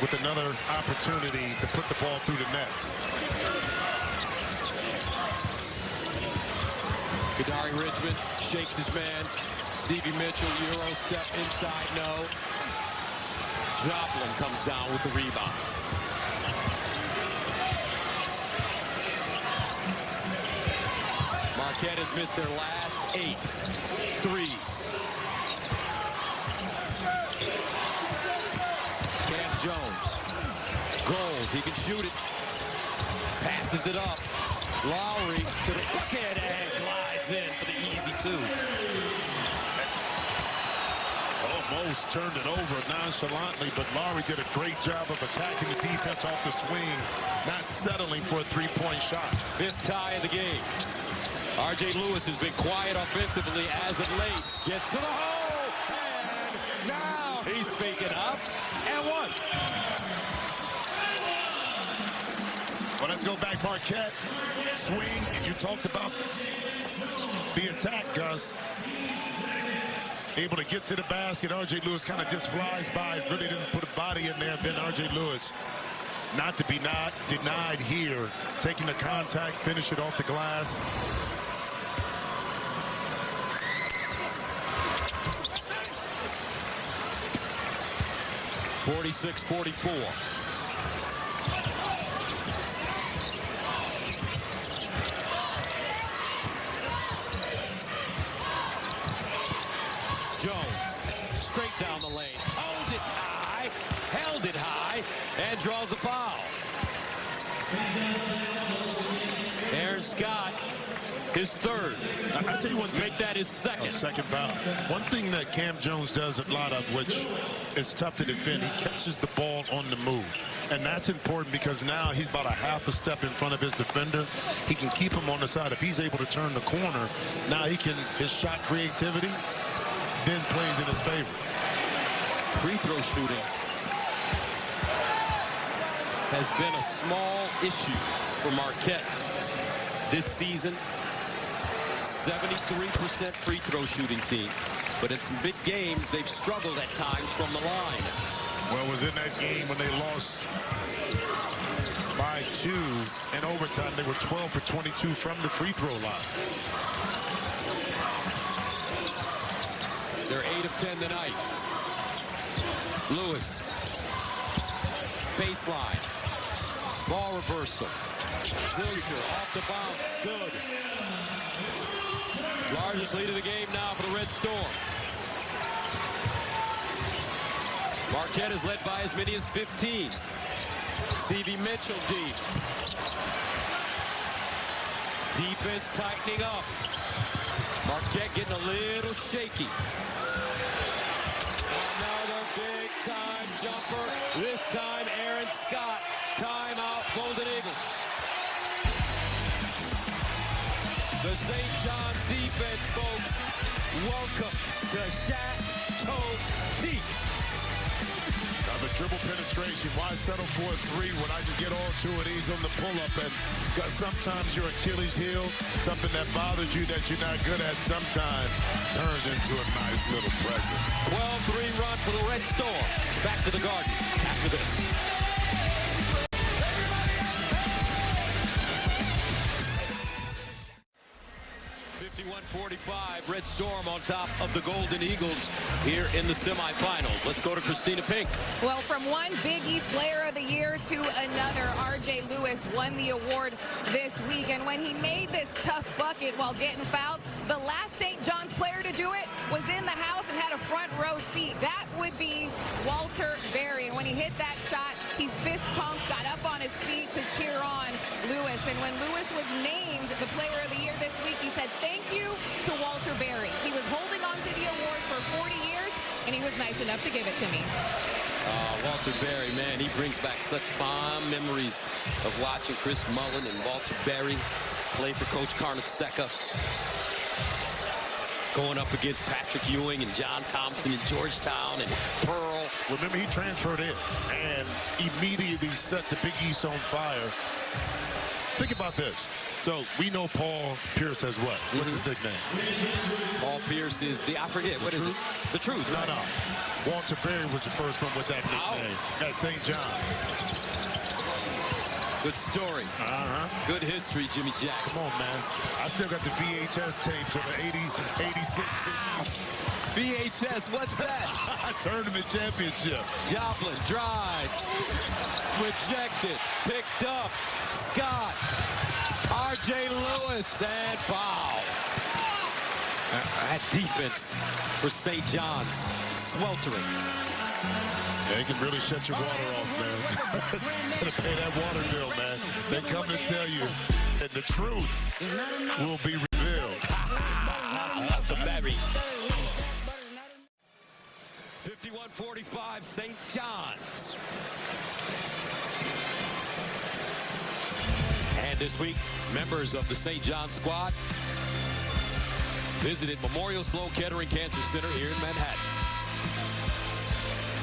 with another opportunity to put the ball through the nets. Kadari Richmond shakes his man. Stevie Mitchell, Euro step inside, no. Joplin comes down with the rebound. Marquette has missed their last 8 threes. Cam Jones. Gold, he can shoot it. Passes it up. Lowry to the bucket and glides in for the easy 2. Almost turned it over nonchalantly, but Lowry did a great job of attacking the defense off the swing, not settling for a 3-point shot. 5th tie of the game. R.J. Lewis has been quiet offensively as of late. Gets to the hole, and now he's speaking up and 1. Well, let's go back, Marquette. Swing, you talked about the attack, Gus. Able to get to the basket. R.J. Lewis kind of just flies by. Really didn't put a body in there. Then R.J. Lewis, not to be denied here. Taking the contact, finish it off the glass. (46-44). Jones, straight down the lane, held it high, and draws a foul. Aaron Scott, his 3rd. I tell you one thing. Make that his 2nd. Second foul. One thing that Cam Jones does a lot of, which is tough to defend, he catches the ball on the move. And that's important because now he's about a half a step in front of his defender. He can keep him on the side. If he's able to turn the corner, now his shot creativity then plays in his favor. Free throw shooting has been a small issue for Marquette this season. 73% free throw shooting team. But in some big games, they've struggled at times from the line. Well, it was in that game when they lost by 2 in overtime. They were 12 for 22 from the free throw line. They're 8 of 10 tonight. Lewis. Baseline. Ball reversal. Wilshire off the bounce. Good. Largest lead of the game now for the Red Storm. Marquette is led by as many as 15. Stevie Mitchell deep. Defense tightening up. Marquette getting a little shaky. Another big time jumper. This time Aaron Scott. Timeout, Golden Eagles. The St. John's defense, folks. Welcome to Chateau Deep. Now the dribble penetration. Why settle for a three when I can get all two of these on the pull-up? And sometimes your Achilles heel, something that bothers you that you're not good at, sometimes turns into a nice little present. 12-3 run for the Red Storm. Back to the Garden after this. 51-45, Red Storm on top of the Golden Eagles here in the semifinals. Let's go to Christina Pink. Well, from one Big East Player of the Year to another, R.J. Lewis won the award this week. And when he made this tough bucket while getting fouled, the last St. John's player to do it was in the house and had a front row seat. That would be Walter Berry. And when he hit that shot, he fist pumped, got up on his feet to cheer on Lewis. And when Lewis was named the Player of the Year this week, he said, "Thank you to Walter Berry. He was holding on to the award for 40 years, and he was nice enough to give it to me." Walter Berry, man, he brings back such fond memories of watching Chris Mullen and Walter Berry play for Coach Carnesecca, going up against Patrick Ewing and John Thompson in Georgetown and Pearl. Remember, he transferred in and immediately set the Big East on fire. Think about this. So we know Paul Pierce as what? What's his nickname? Paul Pierce is I forget, what is it? The Truth. No, no. Walter Berry was the first one with that nickname at St. John's. Good story. Good history, Jimmy Jackson. Come on, man. I still got the VHS tapes of the 86 VHS, what's that? Tournament championship. Joplin drives. Rejected. Picked up. Scott. R.J. Lewis and foul. That defense for St. John's. Sweltering. Yeah, you can really shut your water off, man. Gotta pay that water bill, man. They come to tell you that the truth will be revealed. Walter Berry. 51-45, St. John's. And this week, members of the St. John's squad visited Memorial Sloan Kettering Cancer Center here in Manhattan.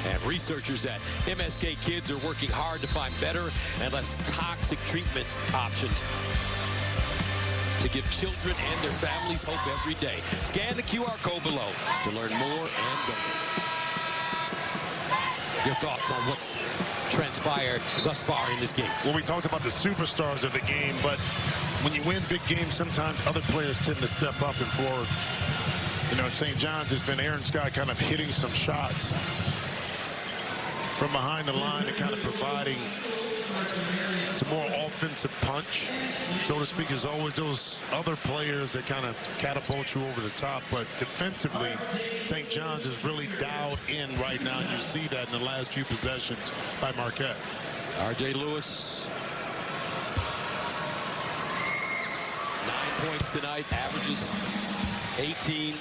And researchers at MSK Kids are working hard to find better and less toxic treatment options to give children and their families hope every day. Scan the QR code below to learn more and donate. Your thoughts on what's transpired thus far in this game? Well, we talked about the superstars of the game, but when you win big games, sometimes other players tend to step up and forward. You know, at St. John's, it's been Aaron Scott kind of hitting some shots from behind the line and kind of providing some more offensive punch, so to speak. There's always those other players that kind of catapult you over the top, but defensively, St. John's is really dialed in right now, and you see that in the last few possessions by Marquette. R.J. Lewis, 9 points tonight, averages 18.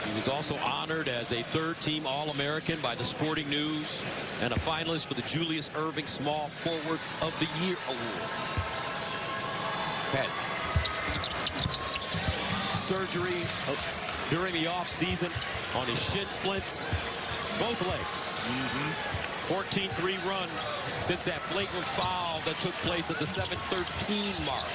He was also honored as a third-team All-American by the Sporting News and a finalist for the Julius Erving Small Forward of the Year Award. Had surgery during the offseason on his shin splints, both legs. 14-3 run since that flagrant foul that took place at the 7:13 mark.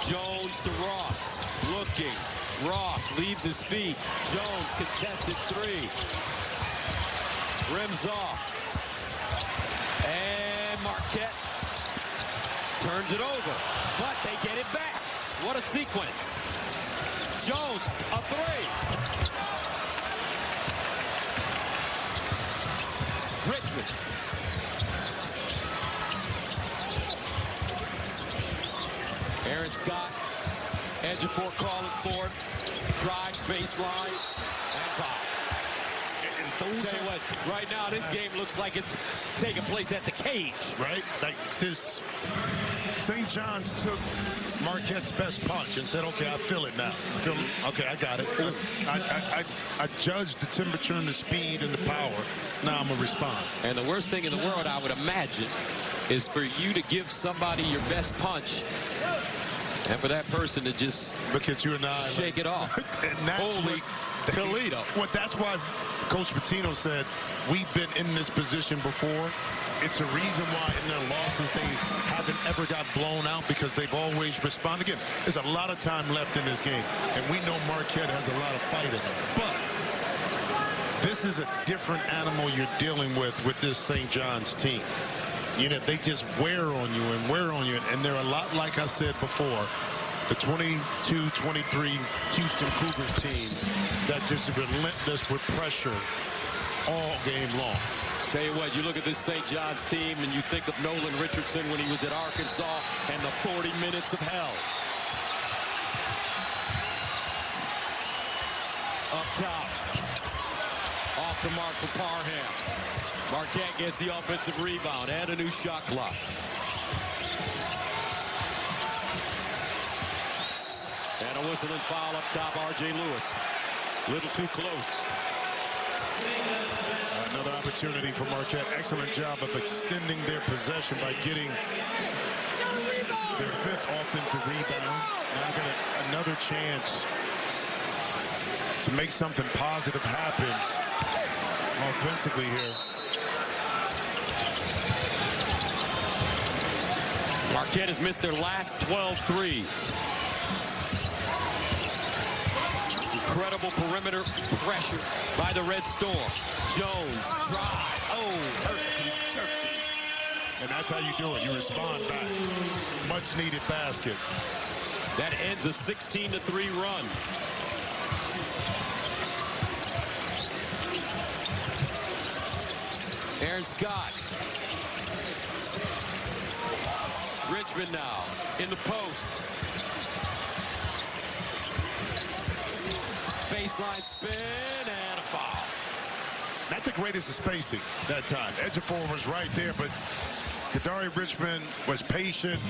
Jones to Ross, looking. Ross leaves his feet. Jones contested three. Rims off. And Marquette turns it over, but they get it back. What a sequence. Jones, a three. Richmond. Aaron Scott, edge of four calling for it, drives baseline, and foul. Tell you what, right now this game looks like it's taking place at the cage. Right? Like this, St. John's took Marquette's best punch and said, okay, I feel it now. Okay, I got it. I judged the temperature and the speed and the power. Now I'm going to respond. And the worst thing in the world, I would imagine, is for you to give somebody your best punch and for that person to just look at you and I shake it off. And that's Holy Toledo. Well, that's why Coach Pitino said we've been in this position before. It's a reason why in their losses they haven't ever got blown out, because they've always responded. Again, there's a lot of time left in this game, and we know Marquette has a lot of fight in it. But this is a different animal you're dealing with this St. John's team. You know, they just wear on you and wear on you, and they're a lot like I said before, the 22-23 Houston Cougars team that just relentless with pressure all game long. Tell you what, you look at this St. John's team and you think of Nolan Richardson when he was at Arkansas and the 40 minutes of hell. Up top. Off the mark for Parham. Marquette gets the offensive rebound and a new shot clock. And a whistling foul up top, R.J. Lewis. A little too close. Another opportunity for Marquette. Excellent job of extending their possession by getting their fifth offensive rebound. Now get another chance to make something positive happen offensively here. Marquette has missed their last 12 threes. Incredible perimeter pressure by the Red Storm. Jones, drive. Oh, herky-jerky. And that's how you do it. You respond back. Much needed basket. That ends a 16-3 run. Aaron Scott. Richmond now in the post. Baseline spin and a foul. Not the greatest of spacing that time. Ejiofor was right there, but Kadari Richmond was patient.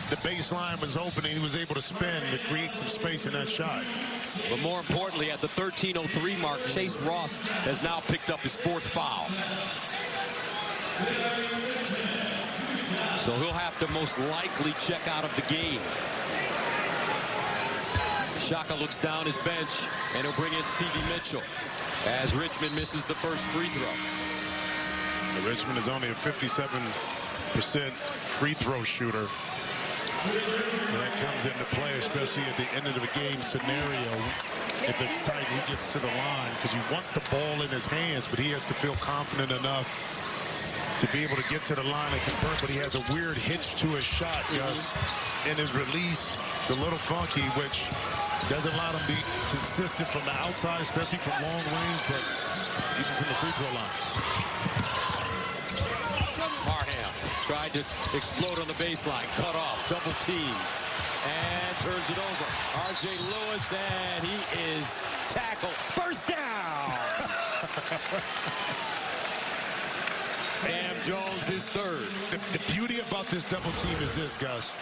The baseline was open, and he was able to spin to create some space in that shot. But more importantly, at the 13:03 mark, Chase Ross has now picked up his fourth foul. So he'll have to most likely check out of the game. Shaka looks down his bench, and he'll bring in Stevie Mitchell as Richmond misses the first free throw. Richmond is only a 57% free throw shooter. And that comes into play, especially at the end of the game scenario. If it's tight, he gets to the line because you want the ball in his hands, but he has to feel confident enough to be able to get to the line and convert. But he has a weird hitch to his shot, Gus, in his release, the little funky, which doesn't allow him to be consistent from the outside, especially from long range, but even from the free throw line. Parham tried to explode on the baseline, cut off, double team, and turns it over. R.J. Lewis, and he is tackled. First down! Cam Jones, his third. The beauty about this double team is this, Gus.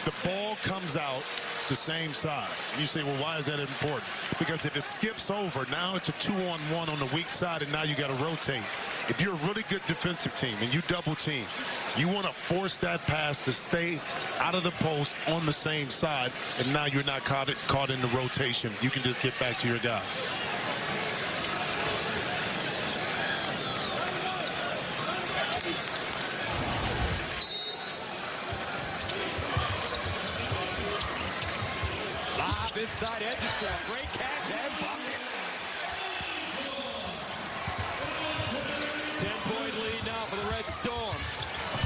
The ball comes out the same side. And you say, well, why is that important? Because if it skips over, now it's a 2-on-1 on the weak side, and now you got to rotate. If you're a really good defensive team and you double team, you want to force that pass to stay out of the post on the same side, and now you're not caught in the rotation. You can just get back to your guy. Inside Ejiofor, great catch and bucket. 10-point lead now for the Red Storm.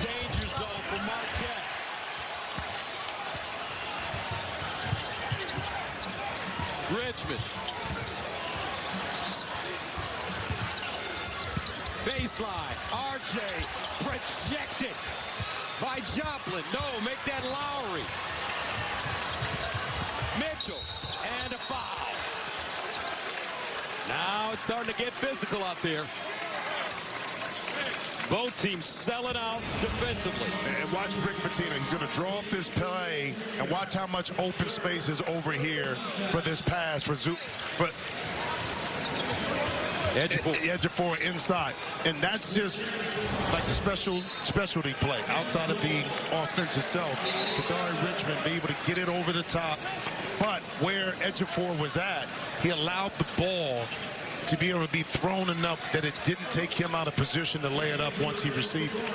Danger zone for Marquette. Richmond. Baseline, RJ projected by Joplin. No, make that Lowry. Mitchell, and a foul. Now it's starting to get physical out there. Both teams selling out defensively. And watch Rick Pitino. He's going to draw up this play, and watch how much open space is over here for this pass for Ejiofor inside. And that's just like the specialty play outside of the offense itself. Kadari Richmond be able to get it over the top. But where Ejiofor was at, he allowed the ball to be able to be thrown enough that it didn't take him out of position to lay it up once he received it.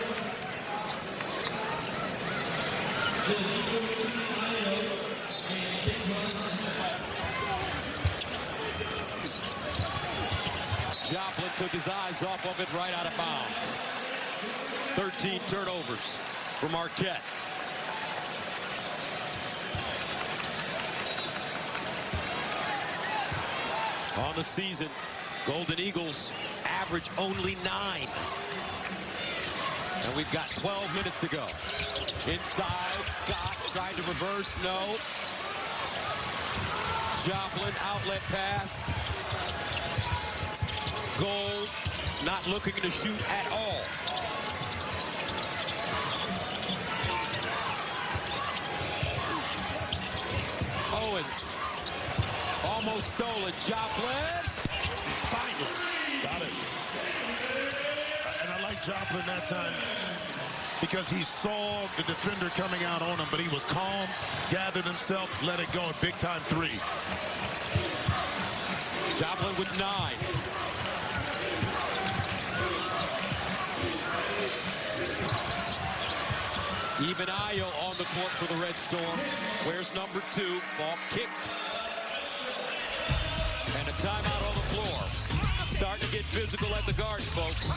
Joplin took his eyes off of it, right out of bounds. 13 turnovers for Marquette. On the season, Golden Eagles average only 9. And we've got 12 minutes to go. Inside, Scott tried to reverse, no. Joplin, outlet pass. Gold, not looking to shoot at all. Owens, almost stolen. Joplin, finally. Got it. And I like Joplin that time because he saw the defender coming out on him, but he was calm, gathered himself, let it go. A big-time three. Joplin with 9. Even Ayo on the court for the Red Storm. Where's number 2? Ball kicked. And a timeout on the floor. Starting to get physical at the Garden, folks.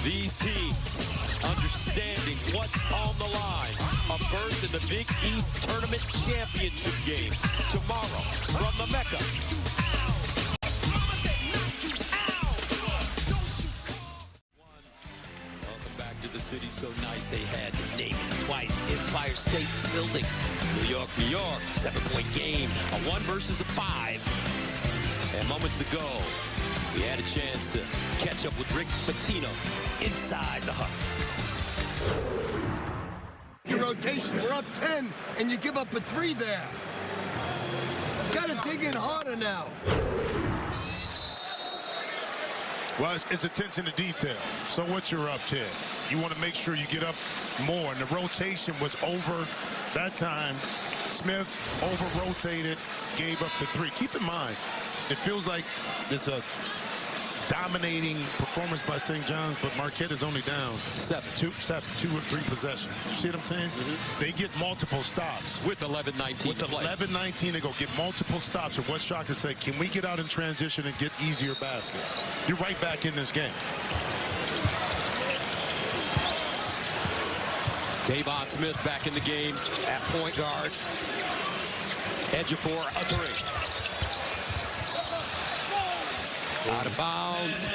These teams understanding what's on the line. A berth in the Big East Tournament Championship game tomorrow from the Mecca. The city so nice they had to name it twice. Empire State Building, New York, New York. 7-point game, a 1 versus a 5. And moments ago, we had a chance to catch up with Rick Pitino inside the hut. Your rotation, we're up 10, and you give up a 3 there. Got to dig in harder now. Well, it's attention to detail. So what you're up 10. You want to make sure you get up more. And the rotation was over that time. Smith over-rotated, gave up the 3. Keep in mind, it feels like it's a dominating performance by St. John's, but Marquette is only down 2 or 3 possessions. You see what I'm saying? They get multiple stops. With 11-19 With 11-19, they go get multiple stops. And what Shaka said, can we get out in transition and get easier baskets? You're right back in this game. Davon Smith back in the game at point guard. Ejiofor a 3. Out of bounds.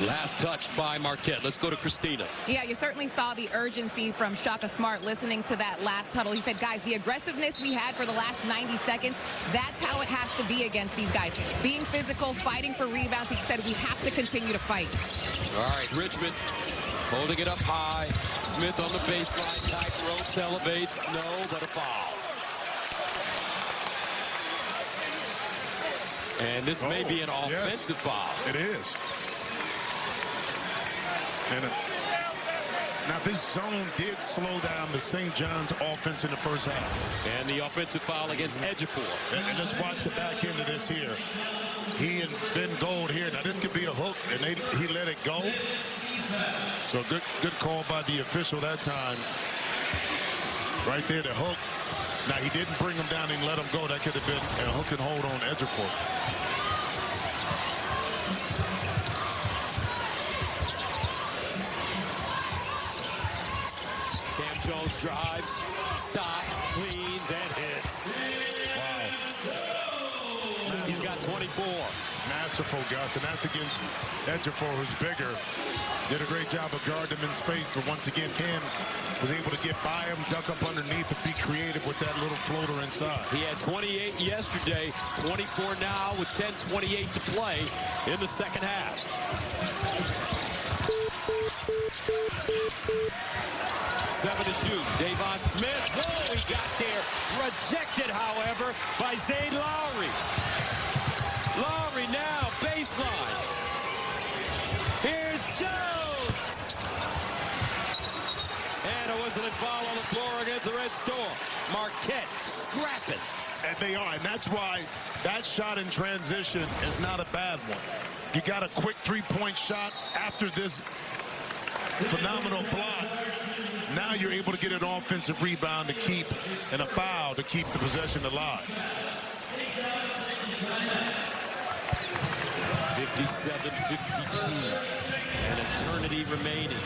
Last touch by Marquette. Let's go to Christina. Yeah, you certainly saw the urgency from Shaka Smart listening to that last huddle. He said, guys, the aggressiveness we had for the last 90 seconds, that's how it has to be against these guys. Being physical, fighting for rebounds. He said, we have to continue to fight. All right, Richmond holding it up high. Smith on the baseline. Tight ropes, elevates. No, but a foul. And this may be an offensive foul. It is. And now this zone did slow down the St. John's offense in the first half. And the offensive foul against Ejiofor. And let's watch the back end of this here. He and Ben Gold here. Now this could be a hook, and he let it go. So good call by the official that time. Right there, the hook. Now he didn't bring him down and let him go. That could have been a hook and hold on Ejiofor. Cam Jones drives, stops, leans, and hits. Wow. He's got 24. Masterful, Gus, and that's against Ejiofor, who's bigger. Did a great job of guarding him in space, but once again, Cam was able to get by him, duck up underneath, and be creative with that little floater inside. He had 28 yesterday, 24 now with 10:28 to play in the second half. shoot. Davon Smith. Whoa, he got there. Rejected, however, by Zay Lowry. Lowry now, baseline. Here's Jones. And a whistling foul on the floor against the Red Storm. Marquette scrapping. And they are, and that's why that shot in transition is not a bad one. You got a quick three-point shot after this phenomenal block. Now you're able to get an offensive rebound to keep, and a foul to keep the possession alive. 57-52. An eternity remaining.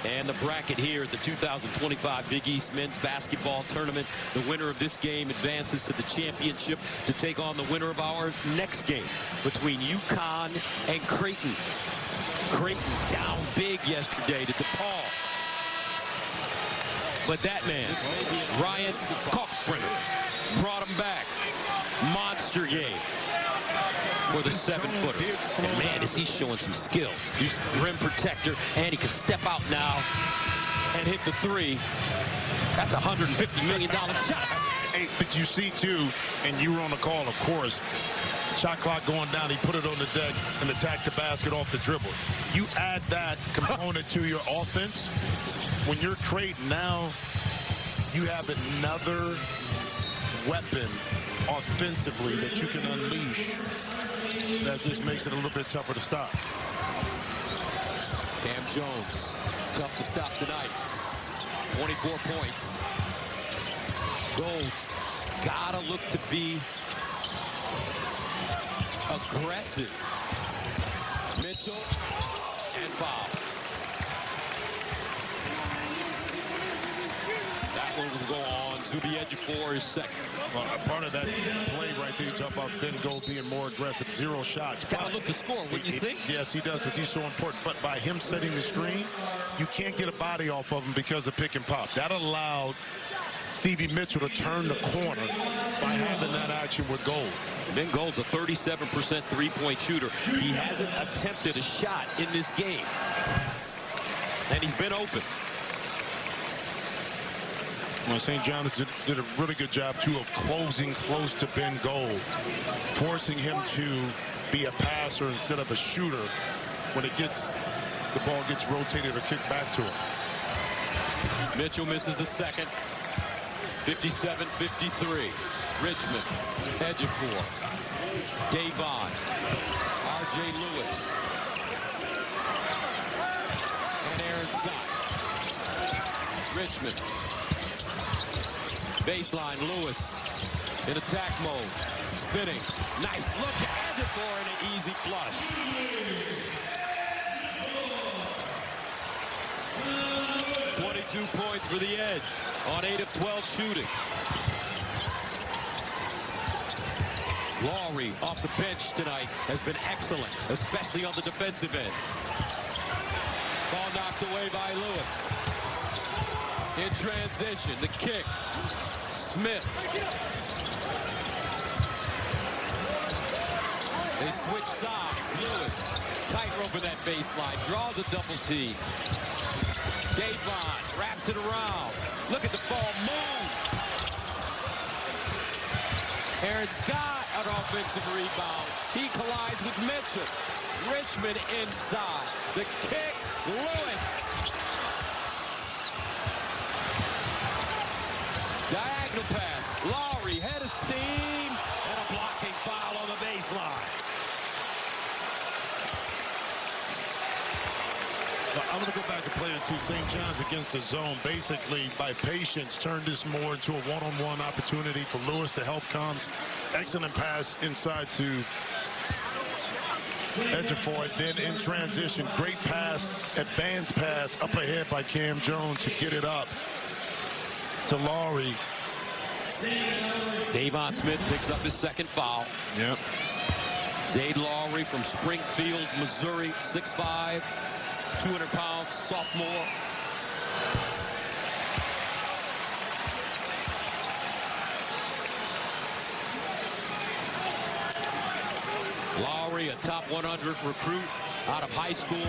And the bracket here at the 2025 Big East Men's Basketball Tournament. The winner of this game advances to the championship to take on the winner of our next game between UConn and Creighton. Creighton down big yesterday to DePaul. But that man, Ryan Kalkbrenner, brought him back. Monster game for the 7-footer. And man, is he showing some skills. He's rim protector, and he can step out now and hit the three. That's a $150 million shot. Hey, but you see, too, and you were on the call, of course, shot clock going down, he put it on the deck and attacked the basket off the dribble. You add that component to your offense. When you're Creighton now, you have another weapon offensively that you can unleash that just makes it a little bit tougher to stop. Cam Jones, tough to stop tonight. 24 points. Golds gotta look to be aggressive. Mitchell and foul. That one will go on. Zuby Ejiofor is second. Well, part of that play right there, you talk about Ben Gold being more aggressive. 0 shots. Gotta look to score, wouldn't you think? Yes, he does, because he's so important. But by him setting the screen, you can't get a body off of him because of pick and pop. That allowed Stevie Mitchell to turn the corner by having that action with Gold. Ben Gold's a 37% three-point shooter. He hasn't attempted a shot in this game. And he's been open. Well, St. John's did a really good job, too, of closing close to Ben Gold, forcing him to be a passer instead of a shooter when the ball gets rotated or kicked back to him. Mitchell misses the second. 57-53. Richmond, Ejiofor, Davon, R.J. Lewis, and Aaron Scott. Richmond. Baseline, Lewis in attack mode. Spinning. Nice look to Ejiofor and an easy flush. .22 points for the Edge on 8 of 12 shooting. Lowry off the bench tonight has been excellent, especially on the defensive end. Ball knocked away by Lewis. In transition, the kick. Smith. They switch sides. Lewis, tightrope in that baseline, draws a double team. Davon wraps it around. Look at the ball move. Aaron Scott, an offensive rebound. He collides with Mitchell. Richmond inside. The kick, Lewis. Diagonal pass. Lowry, head of steam, and a blocking foul on the baseline. I'm going to go back and play it to St. John's against the zone. Basically, by patience, turned this more into a one-on-one opportunity for Lewis to help Combs. Excellent pass inside to Ejiofor. Then in transition, great pass, advanced pass up ahead by Cam Jones to get it up to Lowry. Davon Smith picks up his second foul. Yep. Zay Lowry from Springfield, Missouri, 6'5", 200 pounds, sophomore. Lowry, a top 100 recruit out of high school.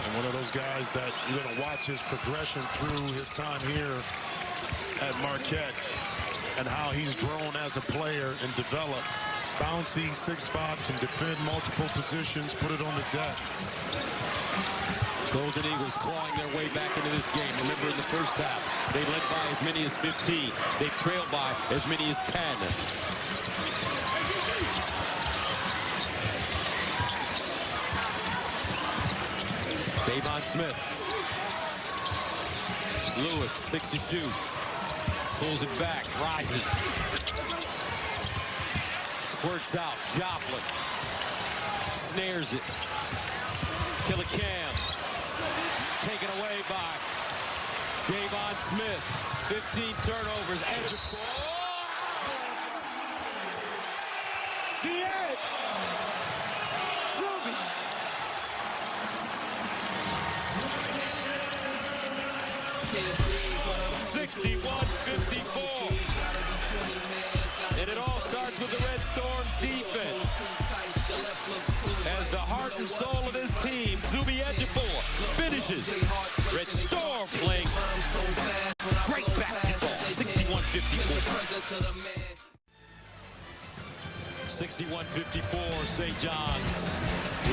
And one of those guys that you're going to watch his progression through his time here at Marquette and how he's grown as a player and developed. Bouncy, 6'5", can defend multiple positions, put it on the deck. Golden Eagles clawing their way back into this game. Remember, in the first half, they led by as many as 15. They've trailed by as many as 10. Davon Smith. Lewis, 6 to shoot. Pulls it back, rises. Squirts out, Joplin. Snares it. Killicam. Taken away by Davon Smith. 15 turnovers. Edge of the edge. Zuby. (61-54). And it all starts with the Red Storm's defense. As the heart and soul of this team, Zuby Ejiofor finishes. Red Storm playing great basketball. 61-54. 61-54, St. John's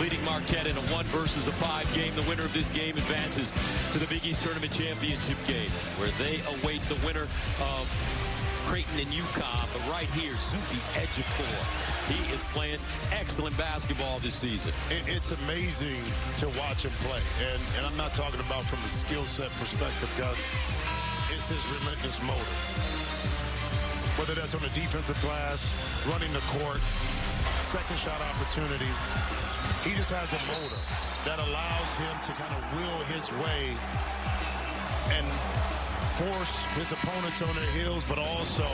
leading Marquette in a 1 versus a 5 game. The winner of this game advances to the Big East Tournament Championship game, where they await the winner of Creighton and UConn. But right here, Zuby Ejiofor, he is playing excellent basketball this season. It's amazing to watch him play. And I'm not talking about from the skill set perspective, Gus. It's his relentless motor. Whether that's on the defensive glass, running the court, second shot opportunities, he just has a motor that allows him to kind of will his way and force his opponents on their heels, but also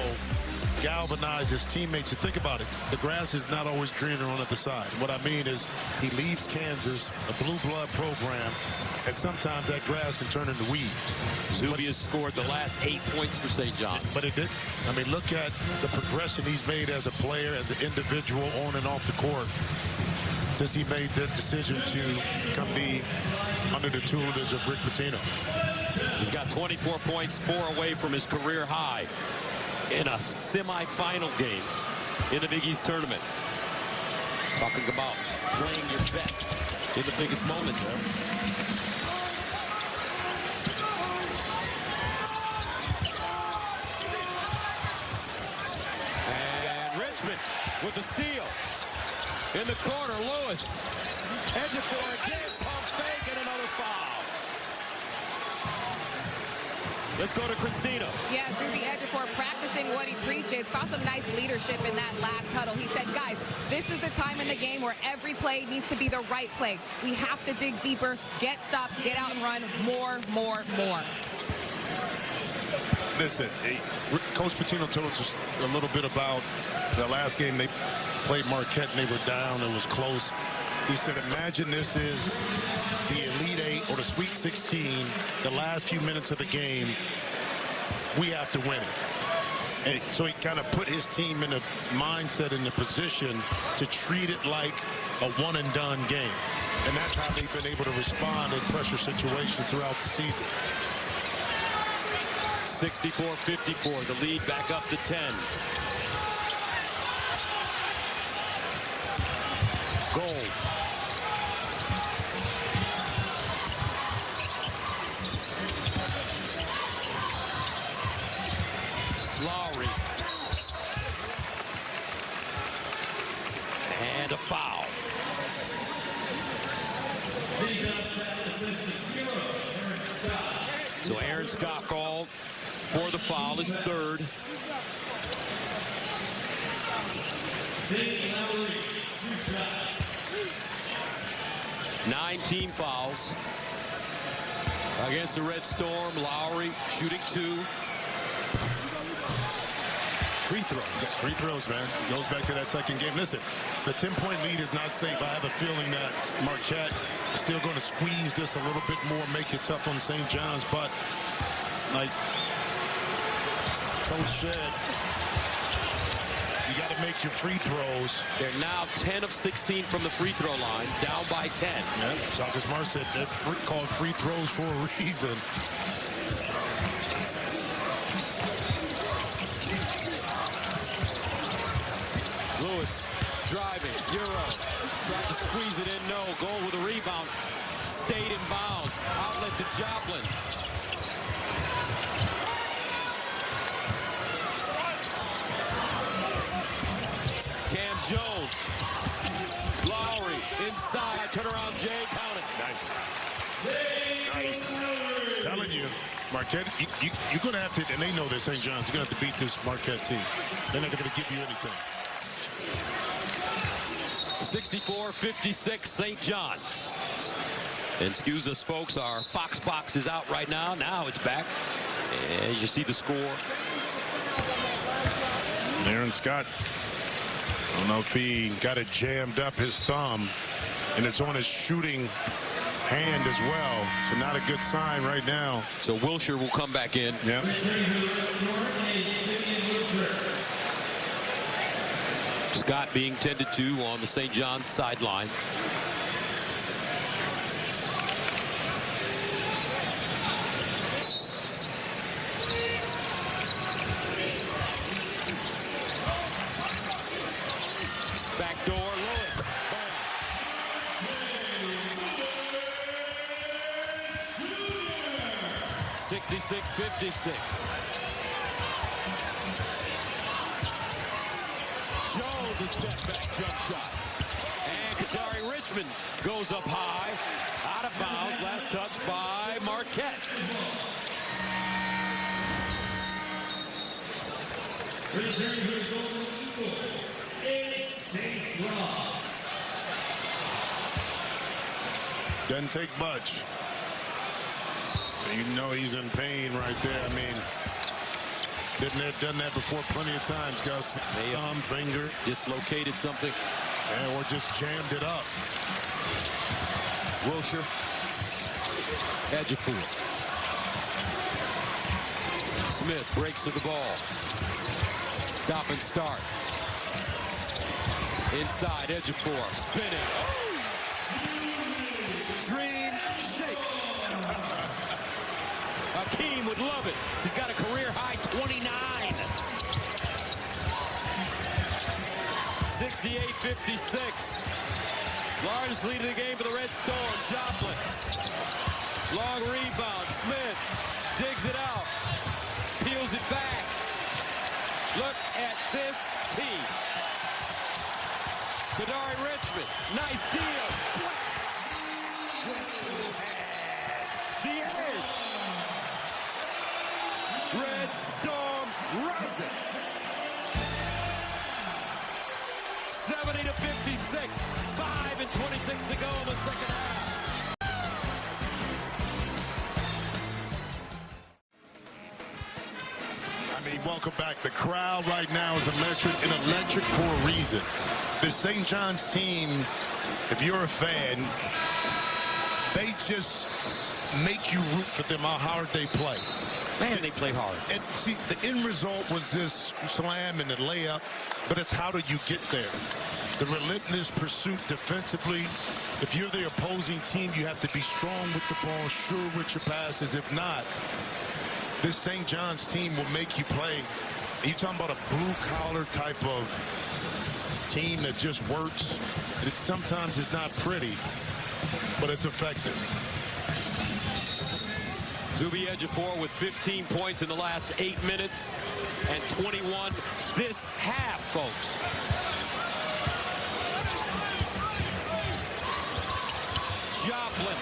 galvanize his teammates. You think about it, the grass is not always greener on the other side. What I mean is he leaves Kansas, a blue blood program, and sometimes that grass can turn into weeds. Zuby has scored the last 8 points for St. John. But it did. I mean, look at the progression he's made as a player, as an individual, on and off the court, since he made that decision to come be under the tutelage of Rick Pitino. He's got 24 points, 4 away from his career high in a semifinal game in the Big East Tournament. Talking about playing your best in the biggest moments. And Richmond with the steal. In the corner, Lewis. Ejiofor again, pump fake, and another foul. Let's go to Christina. Yeah, Zuby Ejiofor practicing what he preaches. Saw some nice leadership in that last huddle. He said, guys, this is the time in the game where every play needs to be the right play. We have to dig deeper, get stops, get out and run more. Listen, Coach Pitino told us a little bit about the last game they played Marquette and they were down. It was close. He said, imagine this is the Elite Eight or the Sweet 16, the last few minutes of the game. We have to win it. And so he kind of put his team in a mindset, in a position to treat it like a one-and-done game. And that's how they've been able to respond in pressure situations throughout the season. 64-54, the lead back up to 10. Gold. Lowry. And a foul. So Aaron Scott called for the foul, his third. Nine team fouls against the Red Storm. Lowry shooting 2. Free throw. Free throws, man. Goes back to that second game. Listen, the 10-point lead is not safe. I have a feeling that Marquette is still going to squeeze this a little bit more, make it tough on St. John's. But, like Coach said, you got to make your free throws. They're now 10 of 16 from the free throw line, down by 10. Yeah, Shaka Smart said that's called free throws for a reason. Lewis driving, Euro, tried to squeeze it in, no. Goal with a rebound, stayed in bounds. Outlet to Joplin. Cam Jones, Lowry, inside, turnaround Jay, count it. Nice. Nice. Telling you, Marquette, you're going to have to, and they know they're St. John's, you're going to have to beat this Marquette team. They're not going to give you anything. 64-56, St. John's. And excuse us, folks, our Fox box is out right now. Now it's back. As you see the score. Aaron Scott, I don't know if he got it jammed up his thumb, and it's on his shooting hand as well. So not a good sign right now. So Wilshire will come back in. Yeah. Scott being tended to on the St. John's sideline. Back door, Lewis. Bam. 66-56. Jones a step back jump shot. And Kadari Richmond goes up high. Out of bounds. Last touch by Marquette. Doesn't take much. You know he's in pain right there. I mean, done that before plenty of times, Gus. Thumb, finger. Dislocated something. Yeah, or just jammed it up. Wilshire. Ejiofor. Smith breaks to the ball. Stop and start. Inside, Ejiofor. Spinning. Dream shake. Akeem would love it. He's got a career-high 29. 68-56. Largest lead of the game for the Red Storm. Joplin. Long rebound. Smith digs it out. Peels it back. Look at this team. Kadari Richmond. Nice deal. Went to the edge. Red Storm rising. 70-56. 5:26 to go in the second half. I mean, welcome back. The crowd right now is electric for a reason. The St. John's team, if you're a fan, they just make you root for them, how hard they play. Man, they play hard. And see, the end result was this slam and the layup, but it's how do you get there? The relentless pursuit defensively. If you're the opposing team, you have to be strong with the ball, sure with your passes. If not, this St. John's team will make you play. You're talking about a blue-collar type of team that just works. Sometimes it's not pretty, but it's effective. Zuby Ejiofor with 15 points in the last 8 minutes and 21 this half, folks. Joplin.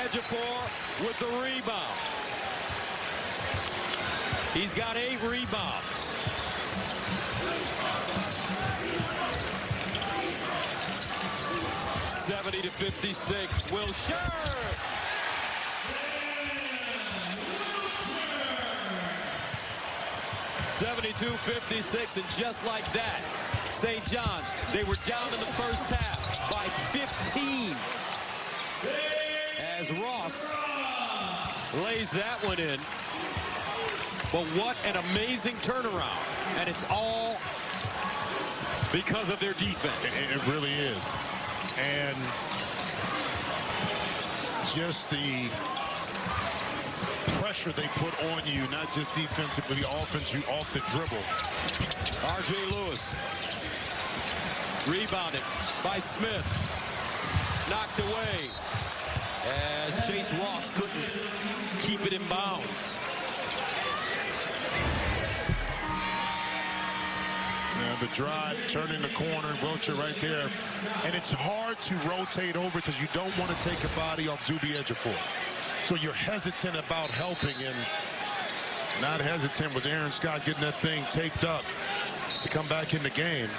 Ejiofor with the rebound. He's got 8 rebounds. (70-56). Wilshire. 72-56, and just like that, St. John's, they were down in the first half by 15. As Ross lays that one in. But what an amazing turnaround. And it's all because of their defense. It really is. And just the pressure they put on you, not just defensively, offense, you off the dribble. R.J. Lewis. Rebounded by Smith. Knocked away as Chase Ross couldn't keep it in bounds. Now the drive, turning the corner, Wiltshire right there. And it's hard to rotate over because you don't want to take a body off Zuby Ejiofor. So you're hesitant about helping, and not hesitant was Aaron Scott getting that thing taped up to come back in the game.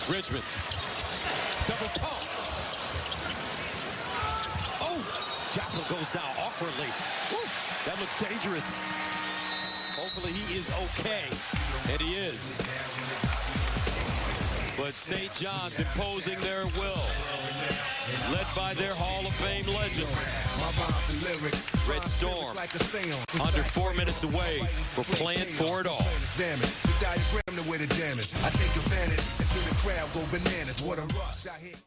Richmond. Double pump. Oh! Chaplin goes down awkwardly. Woo, that looked dangerous. Hopefully he is okay. And he is. But St. John's imposing their will. Led by their Hall of Fame legend. Red Storm. Under 4 minutes away for playing for it all. I take advantage until the crowd go bananas. What a rush I hit.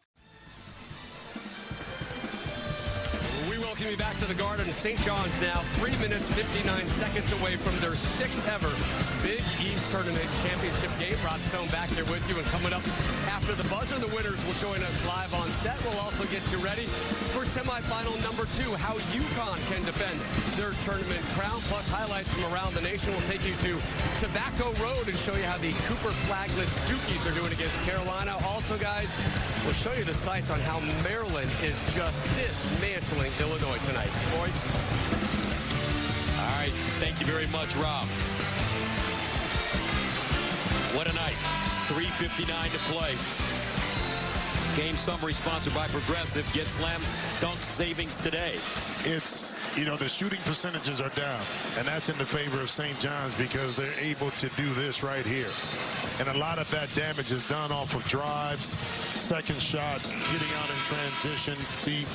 We welcome you back to the Garden. St. John's now 3 minutes, 59 seconds away from their 6th ever Big East Tournament Championship game. Rob Stone back here with you, and coming up after the buzzer, the winners will join us live on set. We'll also get you ready for semifinal number 2, how UConn can defend their tournament crown, plus highlights from around the nation. We'll take you to Tobacco Road and show you how the Cooper flagless Dukies are doing against Carolina. Also, guys, we'll show you the sights on how Maryland is just dismantling Illinois tonight. Boys. All right. Thank you very much, Rob. What a night. 3:59 to play. Game summary sponsored by Progressive. Get slam dunk savings today. It's, you know, the shooting percentages are down, and that's in the favor of St. John's because they're able to do this right here. And a lot of that damage is done off of drives, second shots, getting out in transition. See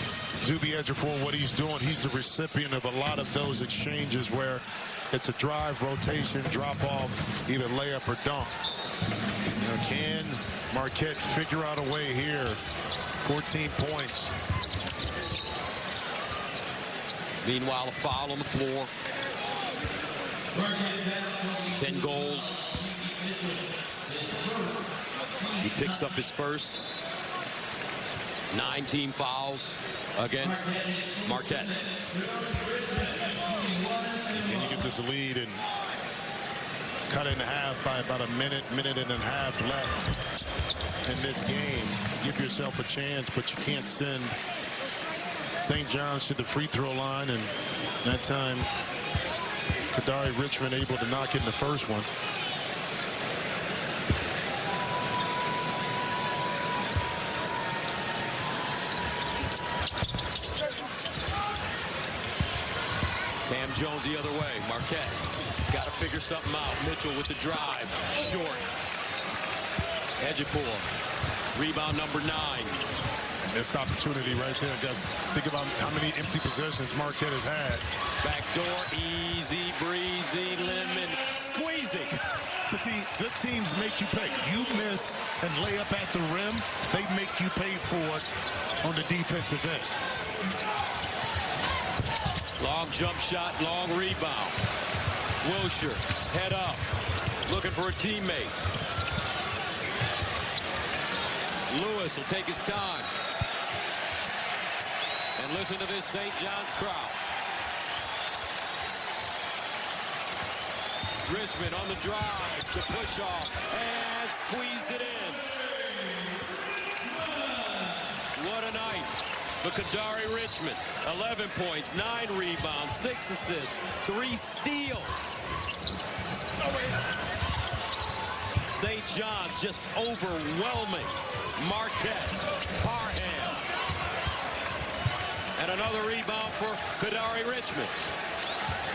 Zuby Ejiofor, what he's doing, he's the recipient of a lot of those exchanges where it's a drive, rotation, drop off, either layup or dunk. You know, can Marquette figure out a way here? 14 points. Meanwhile, a foul on the floor. Ben Gold. He picks up his first. 9 team fouls against Marquette. Can you get this lead and cut it in half by about a minute and a half left in this game? Give yourself a chance, but you can't send St. John's to the free throw line, and that time Kadari Richmond able to knock in the first one. Cam Jones the other way. Marquette got to figure something out. Mitchell with the drive. Short. Ejiofor. Rebound number 9. Missed opportunity right there, guys. Think about how many empty possessions Marquette has had. Back door, easy, breezy, lemon, squeezing. But see, good teams make you pay. You miss and lay up at the rim, they make you pay for it on the defensive end. Long jump shot, long rebound. Wilshire, head up, looking for a teammate. Lewis will take his time. And listen to this St. John's crowd. Richmond on the drive to push off and squeezed it in. What a night for Kadari Richmond. 11 points, 9 rebounds, 6 assists, 3 steals. St. John's just overwhelming Marquette. Parham. And another rebound for Kadari Richmond.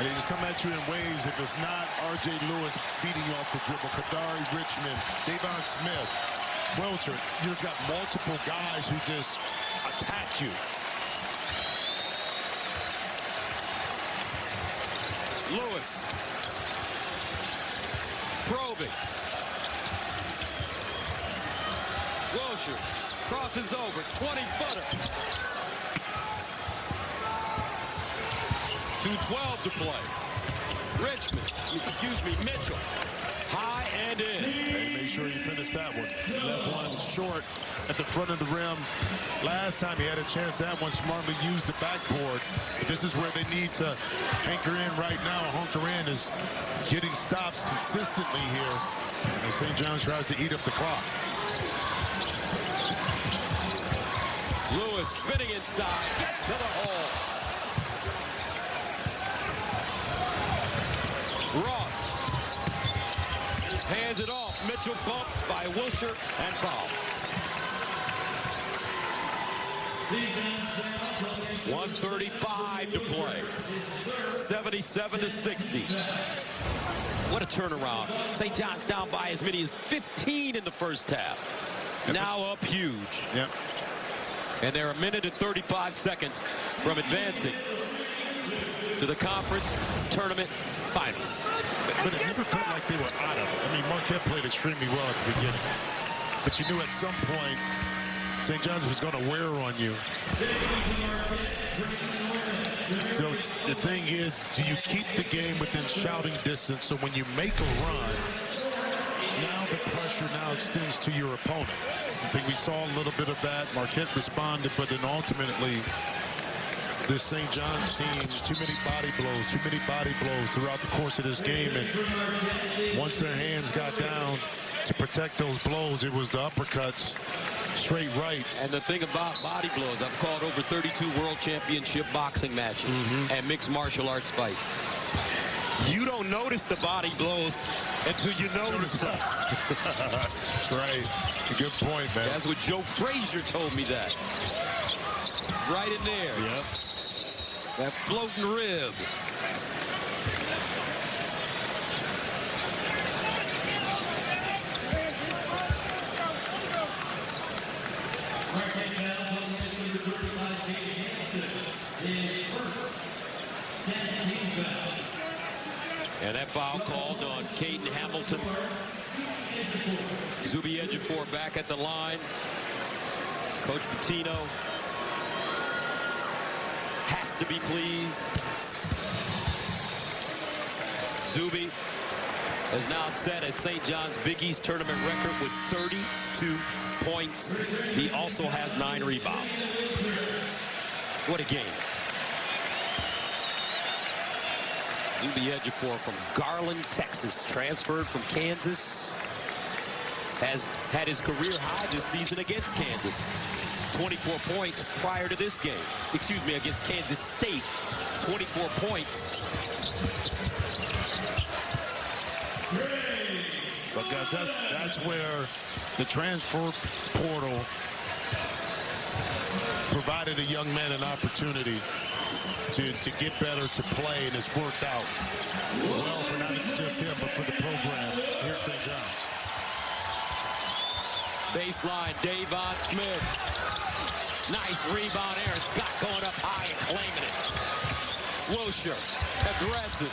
And they just come at you in waves. If it's not R.J. Lewis beating you off the dribble, Kadari Richmond, Davon Smith, Welcher, you just got multiple guys who just attack you. Lewis. Probing. Welcher crosses over, 20-footer. 2:12 to play. Mitchell. High and in. And make sure you finish that one. Left one short at the front of the rim. Last time he had a chance, that one smartly used the backboard. But this is where they need to anchor in right now. Hunker in is getting stops consistently here. And St. John's tries to eat up the clock. Lewis spinning inside, gets to the hole. Ross hands it off. Mitchell bumped by Wilshire and foul. 1:35 to play. 77-60. What a turnaround. St. John's down by as many as 15 in the first half. Now up huge. Yep. And they're 1 minute and 35 seconds from advancing to the conference tournament final. But it never felt like they were out of it. I mean, Marquette played extremely well at the beginning. But you knew at some point St. John's was going to wear on you. So the thing is, do you keep the game within shouting distance so when you make a run, now the pressure now extends to your opponent? I think we saw a little bit of that. Marquette responded, but then ultimately this St. John's team, too many body blows throughout the course of this game. And once their hands got down to protect those blows, it was the uppercuts, straight rights. And the thing about body blows, I've called over 32 world championship boxing matches and mixed martial arts fights. You don't notice the body blows until you notice them. Right. Good point, man. That's what Joe Frazier told me that. Right in there. Yep. That floating rib. And that foul called on Caden Hamilton. Zuby Ejiofor back at the line. Coach Pitino has to be pleased. Zuby has now set a St. John's Big East tournament record with 32 points. He also has 9 rebounds. What a game. Zuby Ejiofor from Garland, Texas, transferred from Kansas. Has had his career high this season against Kansas. 24 points prior to this game. Excuse me, against Kansas State. 24 points. But guys, that's where the transfer portal provided a young man an opportunity to get better, to play, and it's worked out well for not just him, but for the program here at St. John's. Baseline, Davon Smith. Nice rebound, Aaron Scott going up high and claiming it. Wilshire, aggressive.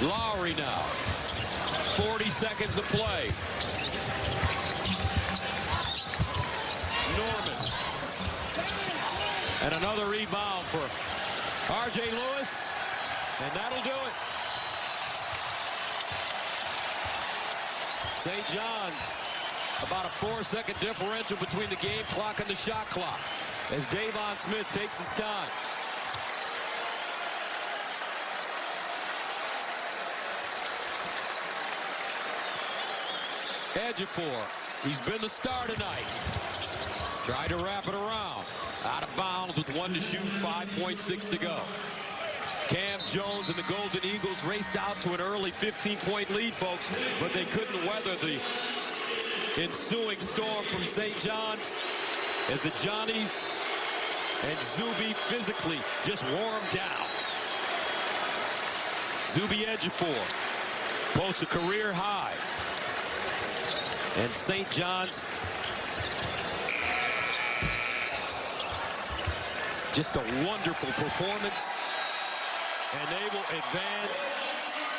Lowry now. 40 seconds to play. Norman. And another rebound for R.J. Lewis. And that'll do it. St. John's, about a 4-second differential between the game clock and the shot clock as Davon Smith takes his time. Ejiofor, he's been the star tonight. Tried to wrap it around. Out of bounds with 1 to shoot, 5.6 to go. Cam Jones and the Golden Eagles raced out to an early 15-point lead, folks, but they couldn't weather the ensuing storm from St. John's as the Johnnies and Zuby physically just wore them down. Zuby Ejiofor posts a career high. And St. John's just a wonderful performance. And they will advance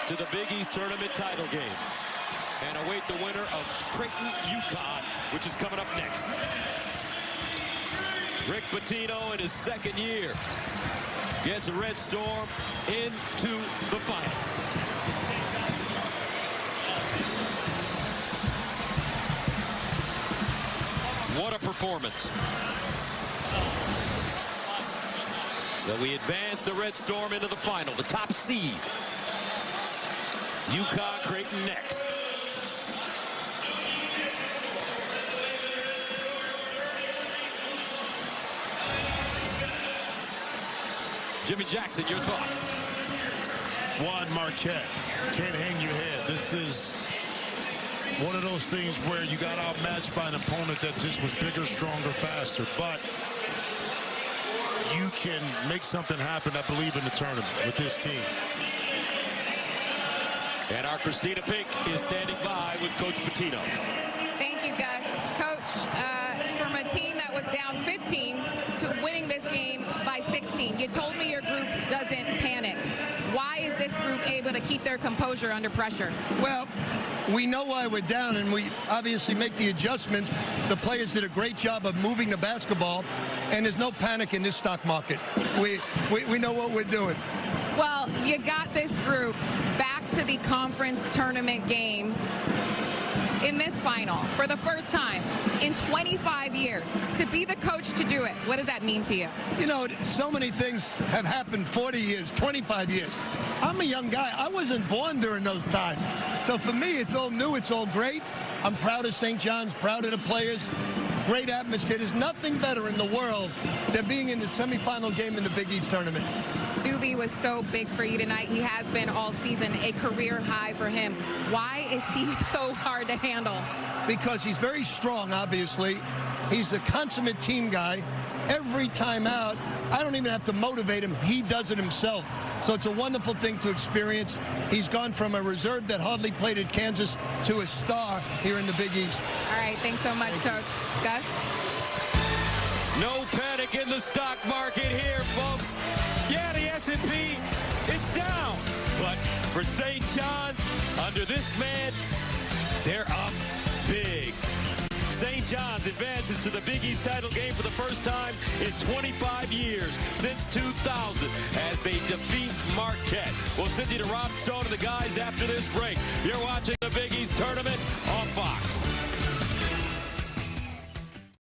to the Big East Tournament title game and await the winner of Creighton UConn, which is coming up next. Rick Pitino in his second year gets a Red Storm into the final. What a performance. So we advance the Red Storm into the final, the top seed. UConn Creighton next. Jimmy Jackson, your thoughts? One, Marquette. Can't hang your head. This is one of those things where you got outmatched by an opponent that just was bigger, stronger, faster. But you can make something happen, I believe, in the tournament with this team. And our Christina Pink is standing by with Coach Pitino. Thank you, Gus. Coach, from a team that was down 15 to winning this game by 16, you told me your group doesn't panic. Why is this group able to keep their composure under pressure? Well, we know why we're down, and we obviously make the adjustments. The players did a great job of moving the basketball, and there's no panic in this stock market. We know what we're doing. Well, you got this group back to the conference tournament game in this final for the first time in 25 years. To be the coach to do it, what does that mean to you? You know, so many things have happened 40 years, 25 years. I'm a young guy. I wasn't born during those times. So for me, it's all new. It's all great. I'm proud of St. John's, proud of the players. Great atmosphere. There's nothing better in the world than being in the semifinal game in the Big East tournament. Zuby was so big for you tonight. He has been all season, a career high for him. Why is he so hard to handle? Because he's very strong, obviously. He's a consummate team guy. Every time out, I don't even have to motivate him. He does it himself. So it's a wonderful thing to experience. He's gone from a reserve that hardly played at Kansas to a star here in the Big East. All right, thanks so much, Coach. Gus? No panic in the stock market here, folks. Yeah, the S&P, it's down. But for St. John's, under this man, they're up big. St. John's advances to the Big East title game for the first time in 25 years, since 2000, as they defeat Marquette. We'll send you to Rob Stone and the guys after this break. You're watching the Big East tournament on Fox.